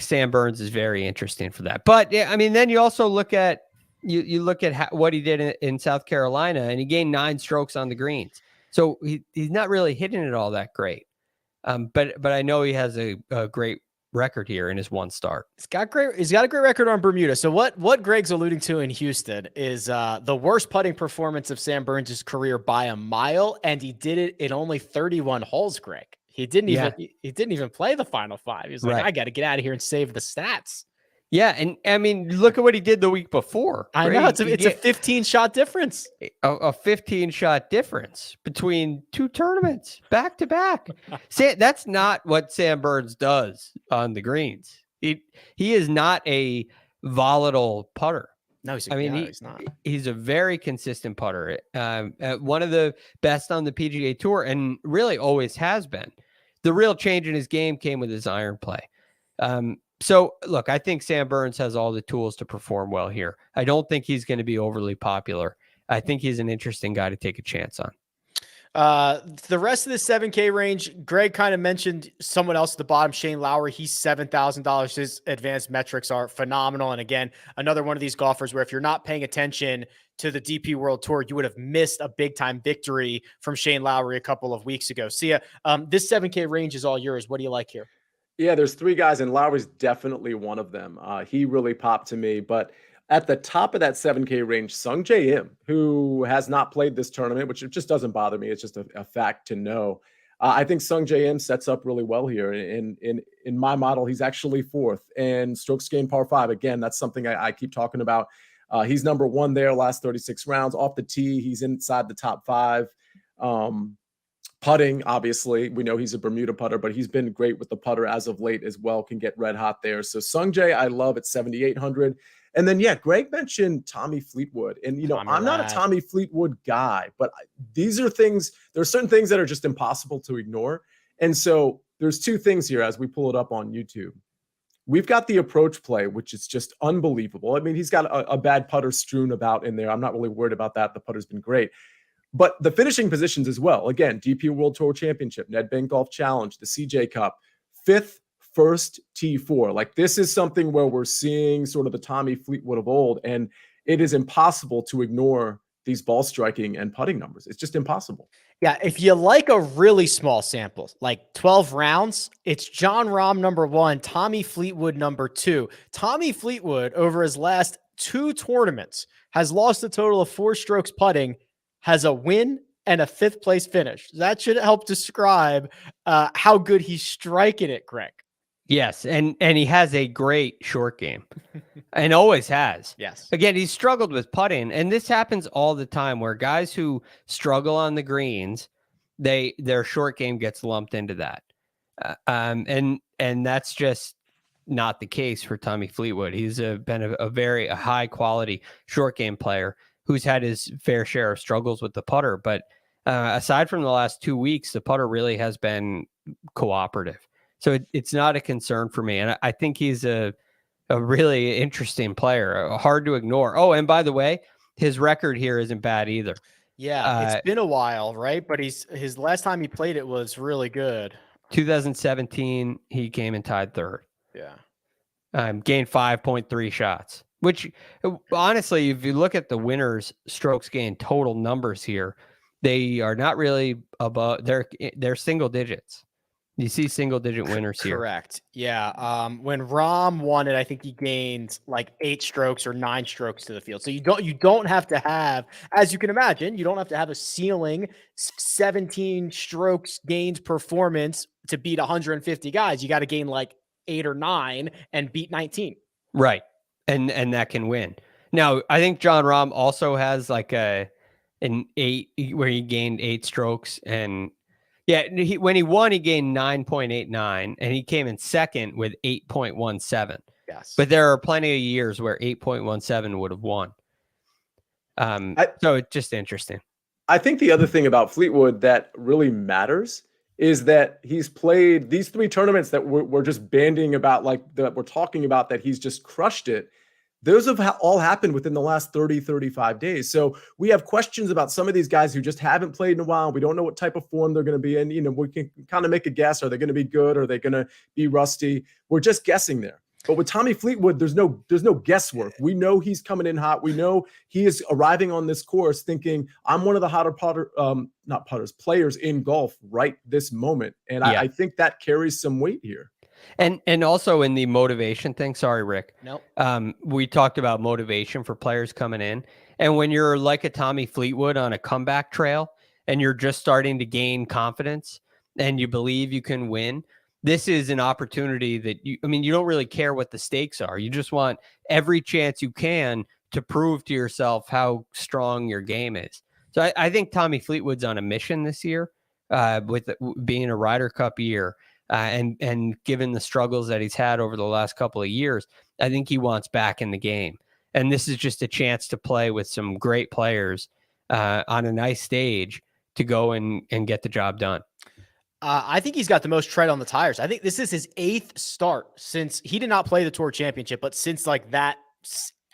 Sam Burns is very interesting for that. But, yeah, I mean, then you also look at what he did in South Carolina, and he gained 9 strokes on the greens. So he's not really hitting it all that great. But I know he has a great record here in his one start. He's got a great record on Bermuda. So what Greg's alluding to in Houston is the worst putting performance of Sam Burns' career by a mile, and he did it in only 31 holes, Greg. He didn't even play the final 5. He was like, right. I got to get out of here and save the stats. Yeah, and I mean, look at what he did the week before. I know it's a 15-shot difference. A 15-shot difference between 2 tournaments back to back. That's not what Sam Burns does on the greens. He is not a volatile putter. No, he's not. He's a very consistent putter. One of the best on the PGA Tour, and really always has been. The real change in his game came with his iron play. So, look, I think Sam Burns has all the tools to perform well here. I don't think he's going to be overly popular. I think he's an interesting guy to take a chance on. The rest of the 7K range, Greg kind of mentioned someone else at the bottom, Shane Lowry. He's $7,000. His advanced metrics are phenomenal. And again, another one of these golfers where if you're not paying attention to the DP World Tour, you would have missed a big-time victory from Shane Lowry a couple of weeks ago. See ya. This 7K range is all yours. What do you like here? Yeah, there's 3 guys, and Lowry's definitely one of them. He really popped to me. But at the top of that 7K range, Sungjae Im, who has not played this tournament, which it just doesn't bother me. It's just a fact to know. I think Sungjae Im sets up really well here. In my model, he's actually 4th. And strokes gained par 5, again, that's something I keep talking about. He's number 1 there last 36 rounds. Off the tee, he's inside the top 5. Putting, obviously, we know he's a Bermuda putter, but he's been great with the putter as of late as well, can get red hot there. So Sungjae, I love at 7,800. And then, yeah, Greg mentioned Tommy Fleetwood. And, I'm not a Tommy Fleetwood guy, but these are things, there are certain things that are just impossible to ignore. And so there's 2 things here as we pull it up on YouTube. We've got the approach play, which is just unbelievable. I mean, he's got a bad putter strewn about in there. I'm not really worried about that. The putter's been great. But the finishing positions as well. Again, DP World Tour Championship, Nedbank Golf Challenge, the CJ Cup, 5th, 1st, T4. Like, this is something where we're seeing sort of the Tommy Fleetwood of old, and it is impossible to ignore these ball striking and putting numbers. It's just impossible. Yeah, if you like a really small sample, like 12 rounds, it's John Rahm number 1, Tommy Fleetwood number 2. Tommy Fleetwood, over his last 2 tournaments, has lost a total of 4 strokes putting, has a win and a 5th place finish. That should help describe how good he's striking it, Greg. Yes, and he has a great short game and always has. Yes. Again, he's struggled with putting, and this happens all the time where guys who struggle on the greens, their short game gets lumped into that. And that's just not the case for Tommy Fleetwood. He's been a very high quality short game player who's had his fair share of struggles with the putter. But aside from the last 2 weeks, the putter really has been cooperative. So it's not a concern for me. And I think he's a really interesting player, hard to ignore. Oh, and by the way, his record here isn't bad either. Yeah, it's been a while, right? But his last time he played it was really good. 2017, he came and tied third. Yeah. Gained 5.3 shots, which honestly, if you look at the winners' strokes gained total numbers here, they are not really above, they're single digits. You see single digit winners here. Correct. Yeah. When Rahm won it, I think he gained like 8 strokes or 9 strokes to the field. So you don't have to have, as you can imagine, you don't have to have a ceiling 17 strokes gained performance to beat 150 guys. You got to gain like 8 or 9 and beat 19. Right. And that can win. Now, I think Jon Rahm also has like an 8 where he gained 8 strokes, and yeah, when he won, he gained 9.89, and he came in second with 8.17. Yes. But there are plenty of years where 8.17 would have won. So it's just interesting. I think the other thing about Fleetwood that really matters is that he's played these 3 tournaments that we're just banding about, like that we're talking about, that he's just crushed it. Those have all happened within the last 30, 35 days. So we have questions about some of these guys who just haven't played in a while. We don't know what type of form they're going to be in. You know, we can kind of make a guess. Are they going to be good? Are they going to be rusty? We're just guessing there. But with Tommy Fleetwood, there's no guesswork. We know he's coming in hot. We know he is arriving on this course thinking, I'm one of the hotter players in golf right this moment. And I think that carries some weight here. And also in the motivation thing, sorry, Rick. Nope. We talked about motivation for players coming in. And when you're like a Tommy Fleetwood on a comeback trail and you're just starting to gain confidence and you believe you can win, this is an opportunity that you don't really care what the stakes are. You just want every chance you can to prove to yourself how strong your game is. So I think Tommy Fleetwood's on a mission this year with being a Ryder Cup year. And given the struggles that he's had over the last couple of years, I think he wants back in the game. And this is just a chance to play with some great players on a nice stage to go and get the job done. I think he's got the most tread on the tires. I think this is his 8th start since he did not play the Tour Championship, but since like that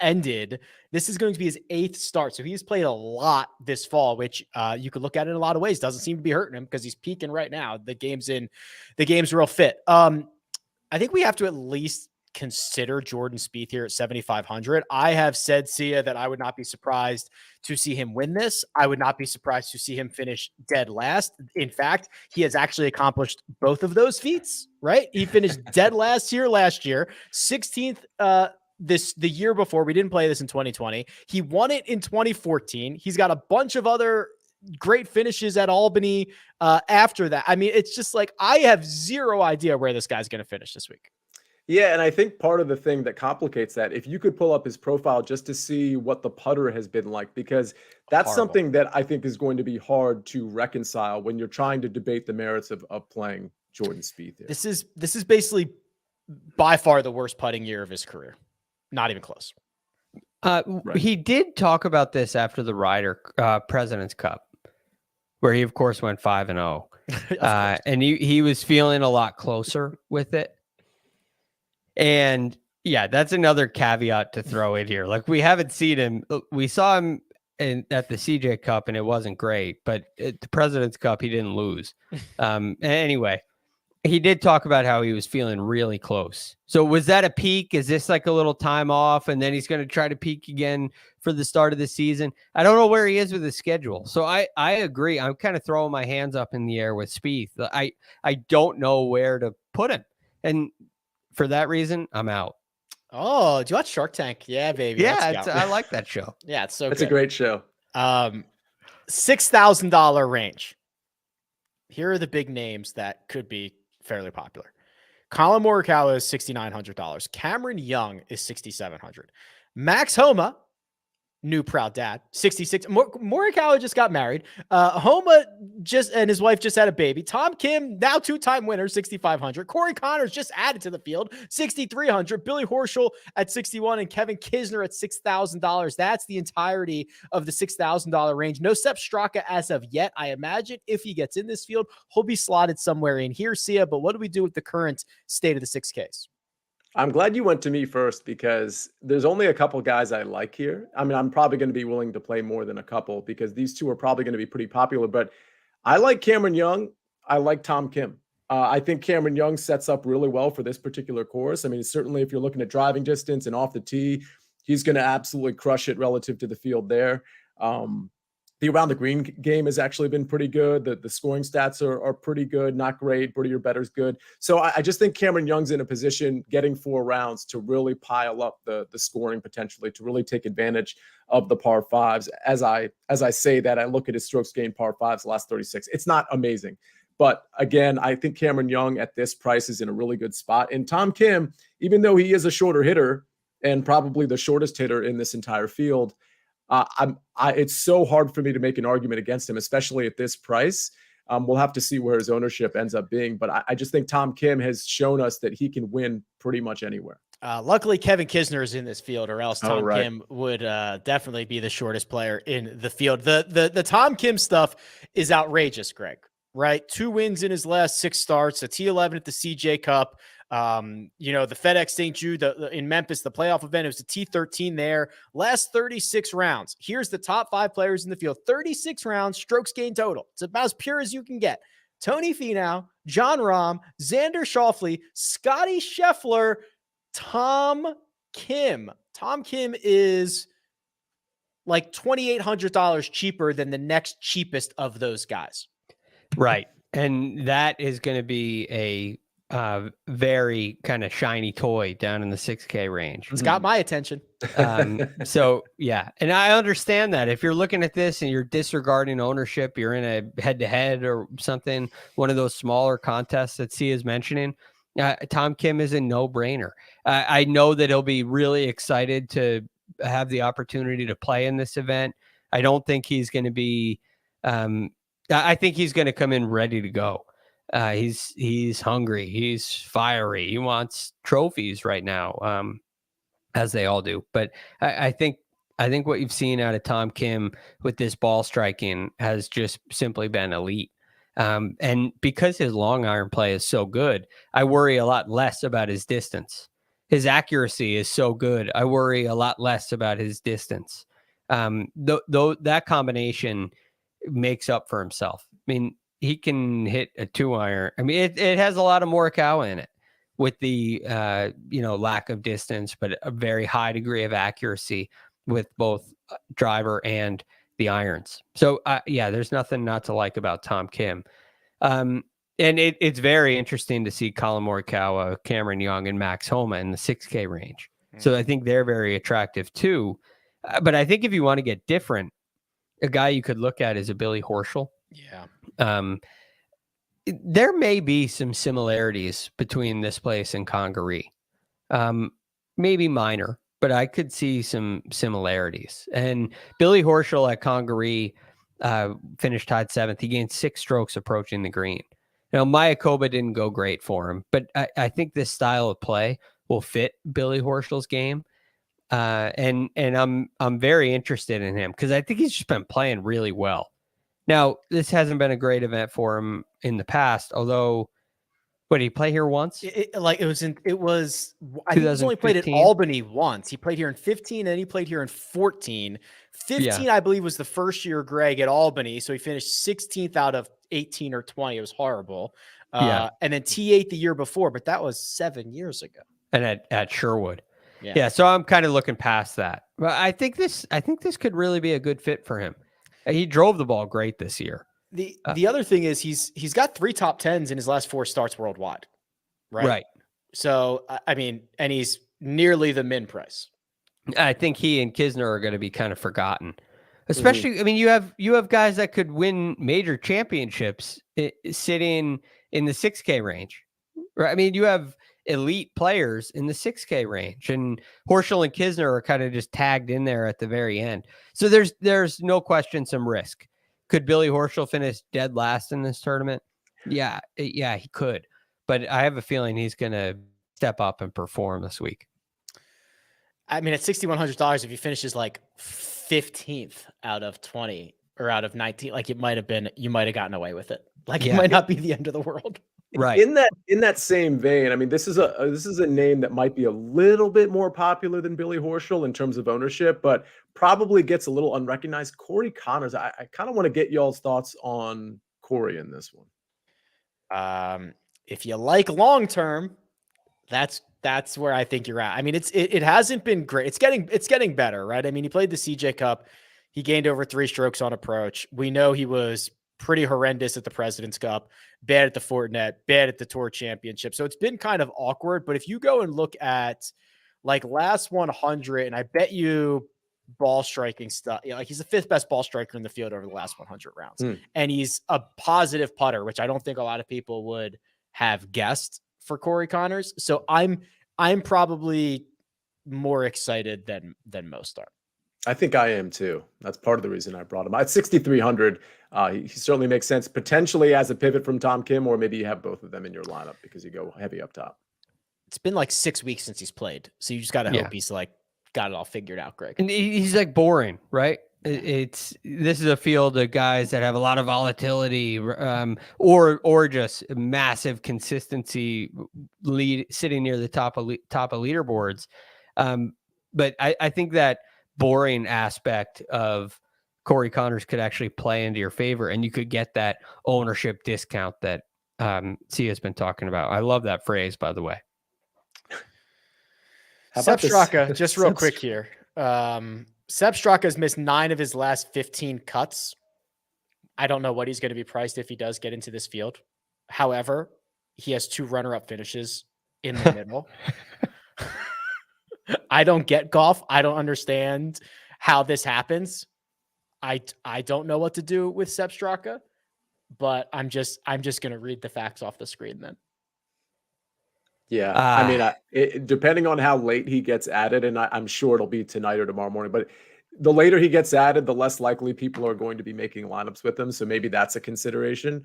ended, this is going to be his 8th start. So he's played a lot this fall, which you could look at it in a lot of ways. Doesn't seem to be hurting him because he's peaking right now. The game's real fit. I think we have to at least consider Jordan Spieth here at 7,500. I have said, Sia, that I would not be surprised to see him win this. I would not be surprised to see him finish dead last. In fact, he has actually accomplished both of those feats, right? He finished dead last year, 16th the year before. We didn't play this in 2020. He won it in 2014. He's got a bunch of other great finishes at Albany after that. I mean, it's just like, I have zero idea where this guy's going to finish this week. Yeah, and I think part of the thing that complicates that, if you could pull up his profile just to see what the putter has been like, because that's something that I think is going to be hard to reconcile when you're trying to debate the merits of playing Jordan Spieth here. This is basically by far the worst putting year of his career. Not even close. Right. He did talk about this after the Ryder President's Cup, where he, of course, went 5-0. And he was feeling a lot closer with it. And yeah, that's another caveat to throw in here. Like, we haven't seen him. We saw him at the CJ Cup, and it wasn't great. But at the President's Cup, he didn't lose. Anyway, he did talk about how he was feeling really close. So was that a peak? Is this like a little time off, and then he's going to try to peak again for the start of the season? I don't know where he is with his schedule. So I agree. I'm kind of throwing my hands up in the air with Spieth. I don't know where to put him. And for that reason, I'm out. Oh, do you watch Shark Tank? Yeah, baby. Yeah, I like that show. Yeah, it's so It's good. a great show. $6,000 range. Here are the big names that could be fairly popular. Colin Morikawa is $6,900. Cameron Young is $6,700. Max Homa, new proud dad, 66. Morikawa just got married. Homa and his wife just had a baby. Tom Kim, now 2-time winner, 6,500. Corey Connors just added to the field, 6,300. Billy Horschel at 61 and Kevin Kisner at $6,000. That's the entirety of the $6,000 range. No Sepp Straka as of yet. I imagine if he gets in this field, he'll be slotted somewhere in here, Sia. But what do we do with the current state of the 6Ks? I'm glad you went to me first because there's only a couple guys I like here. I mean, I'm probably going to be willing to play more than a couple because these two are probably going to be pretty popular, but I like Cameron Young. I like Tom Kim. I think Cameron Young sets up really well for this particular course. I mean, certainly if you're looking at driving distance and off the tee, he's going to absolutely crush it relative to the field there. The around the green game has actually been pretty good. The scoring stats are pretty good, not great. Birdie or better's good. So I just think Cameron Young's in a position getting 4 rounds to really pile up the scoring potentially, to really take advantage of the par fives. As I say that, I look at his strokes gained par fives the last 36. It's not amazing. But again, I think Cameron Young at this price is in a really good spot. And Tom Kim, even though he is a shorter hitter and probably the shortest hitter in this entire field, it's so hard for me to make an argument against him, especially at this price. We'll have to see where his ownership ends up being, but I just think Tom Kim has shown us that he can win pretty much anywhere. Luckily, Kevin Kisner is in this field, or else Tom Kim would definitely be the shortest player in the field. The Tom Kim stuff is outrageous, Greg. Right, 2 wins in his last 6 starts, a T11 at the CJ Cup. The FedEx St. Jude in Memphis, the playoff event, it was a T13 there. Last 36 rounds. Here's the top 5 players in the field. 36 rounds, strokes gained total. It's about as pure as you can get. Tony Finau, John Rahm, Xander Schauffele, Scotty Scheffler, Tom Kim. Tom Kim is like $2,800 cheaper than the next cheapest of those guys. Right. And that is going to be a very kind of shiny toy down in the 6K range. It's got my attention. So yeah. And I understand that if you're looking at this and you're disregarding ownership, you're in a head-to-head or something, one of those smaller contests that C is mentioning, Tom Kim is a no-brainer. I know that he'll be really excited to have the opportunity to play in this event. I don't think he's going to be, I think he's going to come in ready to go. He's hungry. He's fiery. He wants trophies right now, as they all do. But I think what you've seen out of Tom Kim with this ball striking has just simply been elite. And because his long iron play is so good, I worry a lot less about his distance. His accuracy is so good, I worry a lot less about his distance. Though that combination makes up for himself. I mean, he can hit a 2-iron. I mean, it has a lot of Morikawa in it with the, lack of distance, but a very high degree of accuracy with both driver and the irons. So, there's nothing not to like about Tom Kim. And it's very interesting to see Colin Morikawa, Cameron Young, and Max Homa in the 6K range. So I think they're very attractive too. But I think if you want to get different, a guy you could look at is a Billy Horschel. Yeah. There may be some similarities between this place and Congaree. Maybe minor, but I could see some similarities. And Billy Horschel at Congaree finished tied 7th. He gained 6 strokes approaching the green. Mayakoba didn't go great for him, but I think this style of play will fit Billy Horschel's game. And I'm very interested in him because I think he's just been playing really well. Now, this hasn't been a great event for him in the past, although, did he play here once? I think he's only played at Albany once. He played here in 15 and he played here in 14. 15, I believe, was the first year, Greg, at Albany. So he finished 16th out of 18 or 20. It was horrible. And then T8 the year before, but that was 7 years ago. And at Sherwood. Yeah. So I'm kind of looking past that. But I think this could really be a good fit for him. He drove the ball great this year. The other thing is he's got 3 top 10s in his last 4 starts worldwide. Right. So, I mean, and he's nearly the min price. I think he and Kisner are going to be kind of forgotten, especially, I mean, you have guys that could win major championships sitting in the 6K range, right? I mean, you have elite players in the 6K range, and Horschel and Kisner are kind of just tagged in there at the very end. So there's no question some risk. Could Billy Horschel finish dead last in this tournament? Yeah, he could. But I have a feeling he's going to step up and perform this week. I mean, at $6,100, if he finishes like 15th out of 20 or out of 19, like you might have gotten away with it. Like it might not be the end of the world. Right. In that same vein, I mean, this is a name that might be a little bit more popular than Billy Horschel in terms of ownership, but probably gets a little unrecognized. Corey Connors. I kind of want to get y'all's thoughts on Corey in this one. If you like long term, that's where I think you're at. I mean, it hasn't been great. It's getting better, right? I mean, he played the CJ Cup. He gained over 3 strokes on approach. We know he was pretty horrendous at the President's Cup, bad at the Fortinet, bad at the Tour Championship. So it's been kind of awkward. But if you go and look at like last 100, and I bet you ball striking stuff, like he's the 5th best ball striker in the field over the last 100 rounds. And he's a positive putter, which I don't think a lot of people would have guessed for Corey Connors. So I'm probably more excited than most are. I think I am too. That's part of the reason I brought him. At 6,300, he certainly makes sense potentially as a pivot from Tom Kim, or maybe you have both of them in your lineup because you go heavy up top. It's been like 6 weeks since he's played, so you just got to hope he's like got it all figured out, Greg. And he's like boring, right? This is a field of guys that have a lot of volatility, or just massive consistency, sitting near the top of leaderboards. But I think that boring aspect of Corey Connors could actually play into your favor, and you could get that ownership discount that Sia's been talking about. I love that phrase, by the way. Sepp Straka, just real quick here. Sepp Straka has missed 9 of his last 15 cuts. I don't know what he's going to be priced if he does get into this field. However, he has 2 runner-up finishes in the middle. I don't get golf. I don't understand how this happens. I don't know what to do with Sepp Straka, but I'm just going to read the facts off the screen then. Yeah, I mean, depending on how late he gets added, and I'm sure it'll be tonight or tomorrow morning, but the later he gets added, the less likely people are going to be making lineups with him. So maybe that's a consideration.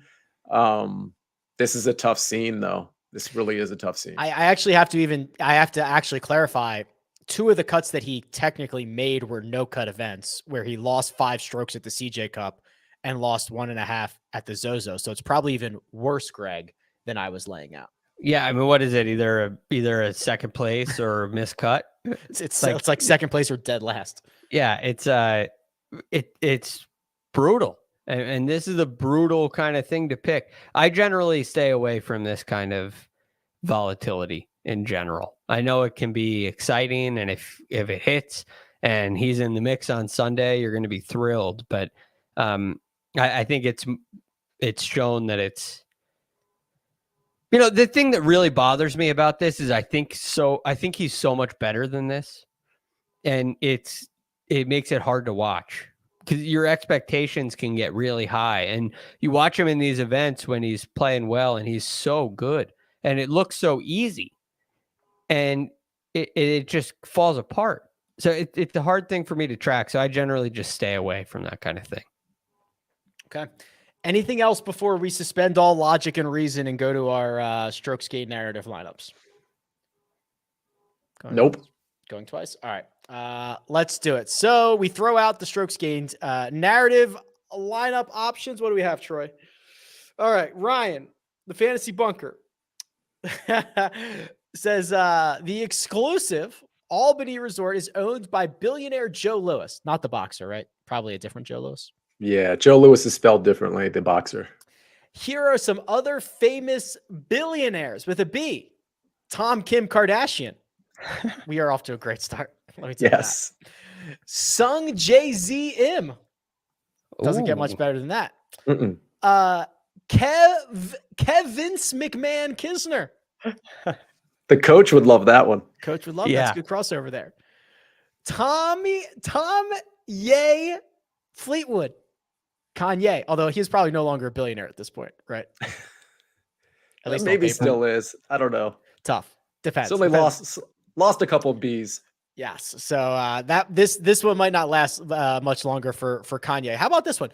This is a tough scene, though. This really is a tough scene. I have to actually clarify. 2 of the cuts that he technically made were no-cut events where he lost 5 strokes at the CJ Cup and lost 1.5 at the Zozo. So it's probably even worse, Greg, than I was laying out. Yeah, I mean, what is it? Either a second place or a miscut? It's like second place or dead last. Yeah, it's brutal. And this is a brutal kind of thing to pick. I generally stay away from this kind of volatility in general. I know it can be exciting, and if it hits and he's in the mix on Sunday, you're going to be thrilled. But I think it's shown that it's, the thing that really bothers me about this is I think he's so much better than this, and it makes it hard to watch because your expectations can get really high, and you watch him in these events when he's playing well and he's so good and it looks so easy, and it just falls apart. So it's a hard thing for me to track. So I generally just stay away from that kind of thing. Okay. Anything else before we suspend all logic and reason and go to our stroke skate narrative lineups? Nope. Going twice. All right. Let's do it. So we throw out the strokes gained narrative lineup options. What do we have, Troy? All right. Ryan, the fantasy bunker, says the exclusive Albany resort is owned by billionaire Joe Louis, not the boxer, right? Probably a different Joe Louis. Yeah, Joe Louis is spelled differently, the boxer. Here are some other famous billionaires with a B. Tom Kim Kardashian. We are off to a great start. Let me tell you that. Sung Jay-Z Im. Doesn't get much better than that. Vince McMahon Kisner. The coach would love that one. Coach would love that. That's a good crossover there. Tom Ye Fleetwood. Kanye, although he's probably no longer a billionaire at this point, right? At least maybe still is. I don't know. Tough. Depends. So they lost a couple of Bs. Yes. So this one might not last much longer for Kanye. How about this one?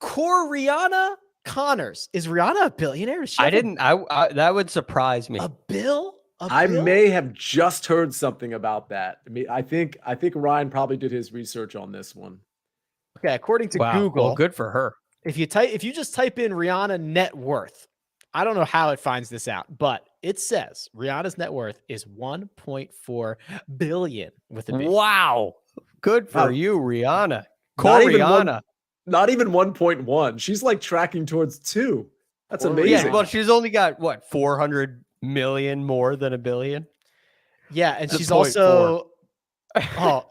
Rihanna Connors. Is Rihanna a billionaire? I that would surprise me. A bill? I may have just heard something about that. I mean, I think Ryan probably did his research on this one. Okay, according to Google, well, good for her. If you just type in Rihanna net worth, I don't know how it finds this out, but it says Rihanna's net worth is 1.4 billion with a B. Wow. Good for you, Rihanna. Not even 1.1. She's like tracking towards 2. That's amazing. Yeah, well, she's only got 400 million more than a billion. Yeah, and she's also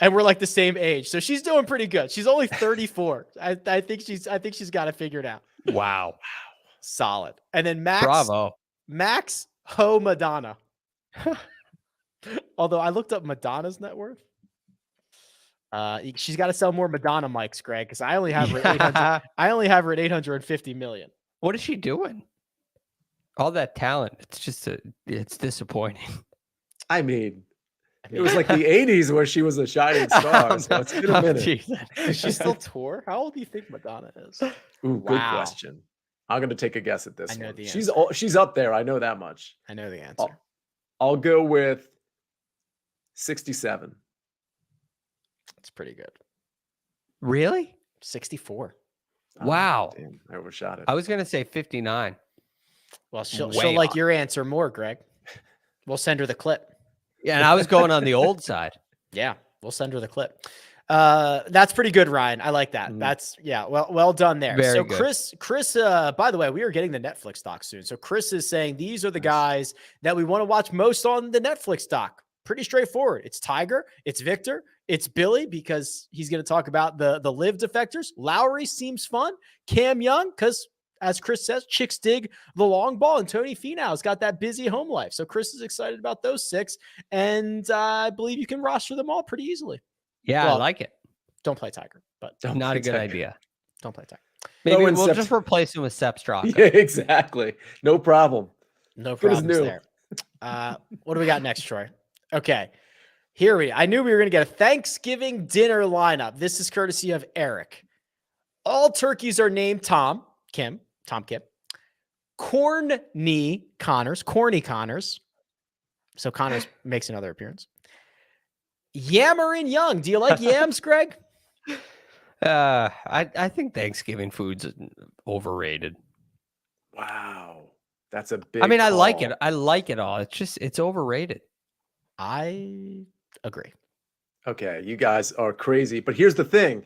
and we're like the same age. So she's doing pretty good. She's only 34. I think she's got it figured out. Wow. Solid. And then Max Ho Madonna. Although I looked up Madonna's net worth. She's got to sell more Madonna mics, Greg, because I only have her at 800. I only have her at 850 million. What is she doing? All that talent. It's just it's disappointing. I mean, it was like the 80s where she was a shining star. So it's been a minute. Does she still tour? How old do you think Madonna is? Ooh, good question. I'm going to take a guess at this one. I know the answer. She's up there. I know that much. I know the answer. I'll go with 67. That's pretty good. Really? 64. Wow. Damn, I overshot it. I was going to say 59. Well, she'll like your answer more, Greg. We'll send her the clip. Yeah, and I was going on the old side. Yeah, we'll send her the clip. That's pretty good, Ryan. I like that. That's well done there. Very good. Chris, by the way, we are getting the Netflix doc soon. So Chris is saying these are the guys that we want to watch most on the Netflix doc. Pretty straightforward. It's Tiger, it's Victor, it's Billy because he's going to talk about the live defectors. Lowry seems fun. Cam Young, because as Chris says, chicks dig the long ball, and Tony Finau's got that busy home life. So Chris is excited about those 6, and I believe you can roster them all pretty easily. Yeah, I like it. Don't play Tiger, but not a good idea. Don't play Tiger. Maybe we'll just replace him with Sepp Straka. Yeah, exactly. No problem. No problem there. What do we got next, Troy? Okay. I knew we were going to get a Thanksgiving dinner lineup. This is courtesy of Eric. All turkeys are named Tom Kim. Corny Connors. So Connors makes another appearance. Yammerin Young. Do you like yams, Greg? I think Thanksgiving food's overrated. Wow. That's a big I call. like it. I like it all. It's overrated. I agree. Okay, you guys are crazy. But here's the thing.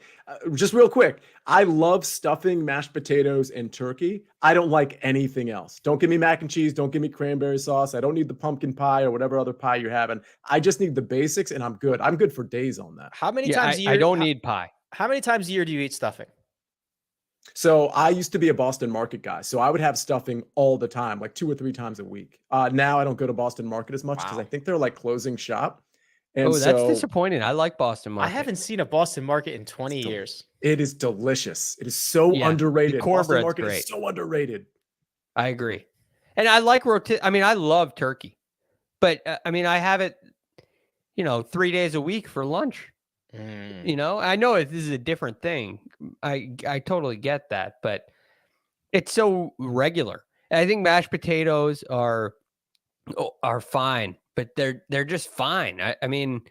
Just real quick. I love stuffing mashed potatoes and turkey. I don't like anything else. Don't give me mac and cheese. Don't give me cranberry sauce. I don't need the pumpkin pie or whatever other pie you're having. I just need the basics, and I'm good. I'm good for days on that. How many times a year? I don't need pie. How many times a year do you eat stuffing? So I used to be a Boston Market guy. So I would have stuffing all the time, like 2 or 3 times a week. Now I don't go to Boston Market as much because I think they're like closing shop. And that's disappointing. I like Boston Market. I haven't seen a Boston Market in 20 years. It is delicious. It is so underrated. Boston Market great. is so underrated. I agree. And I like I love turkey. But I have it, 3 days a week for lunch. I know this is a different thing. I totally get that, but it's so regular. And I think mashed potatoes are fine, but they're just fine. I'm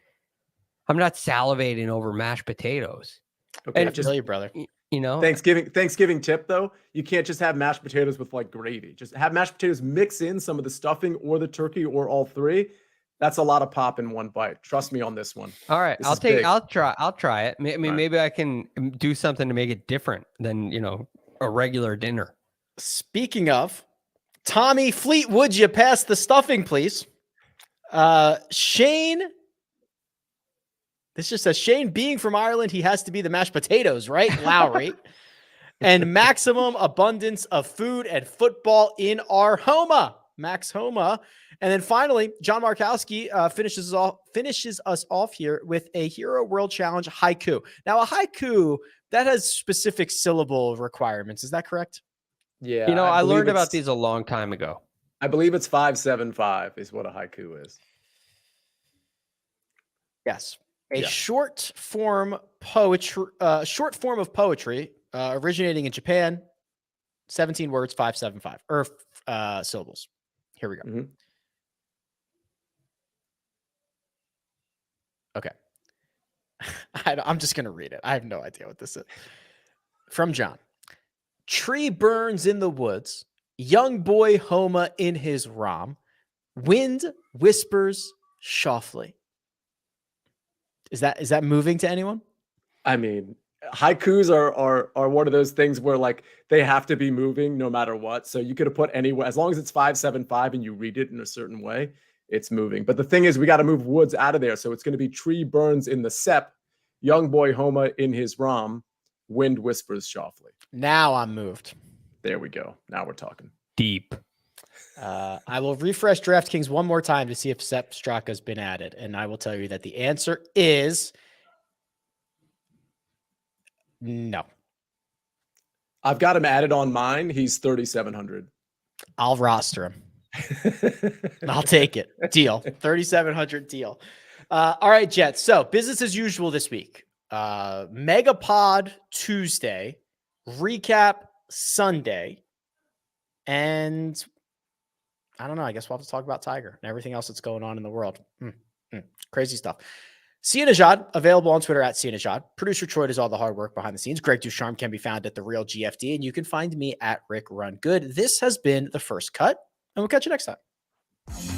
not salivating over mashed potatoes. Okay, and just tell you, brother. Thanksgiving tip though, you can't just have mashed potatoes with like gravy. Just have mashed potatoes mix in some of the stuffing or the turkey or all 3. That's a lot of pop in one bite. Trust me on this one. All right. I'll try it. Maybe I can do something to make it different than, a regular dinner. Speaking of, Tommy Fleetwood, you pass the stuffing, please. Shane. This just says Shane being from Ireland, he has to be the mashed potatoes, right? Lowry. And maximum abundance of food and football in our Homa. Max Homa. And then finally, John Markowski finishes us off here with a Hero World Challenge haiku. Now, a haiku, that has specific syllable requirements. Is that correct? Yeah. I learned about these a long time ago. I believe it's 575 is what a haiku is. Yes. A Yeah. short form of poetry originating in Japan. 17 words, 575 or syllables. Here we go. Mhm. Okay. I'm just going to read it. I have no idea what this is. From John. Tree burns in the woods. Young boy Homa in his rom. Wind whispers softly. Is that moving to anyone? I mean, haikus are one of those things where like they have to be moving no matter what. So you could have put anywhere as long as it's 575 and you read it in a certain way, it's moving. But the thing is, we got to move woods out of there. So it's going to be tree burns in the sep, young boy Homa in his rom, wind whispers softly. Now I'm moved. There we go. Now we're talking. Deep. I will refresh DraftKings one more time to see if Sepp Straka has been added. And I will tell you that the answer is no. I've got him added on mine. He's 3,700. I'll roster him. I'll take it. Deal. 3,700 deal. All right, Jets. So business as usual this week. Megapod Tuesday, recap Sunday, and I don't know. I guess we'll have to talk about Tiger and everything else that's going on in the world. Crazy stuff. Nejad, available on Twitter at Nejad. Producer Troy does all the hard work behind the scenes. Greg DuCharme can be found at The Real GFD, and you can find me at Rick Run Good. This has been The First Cut, and we'll catch you next time.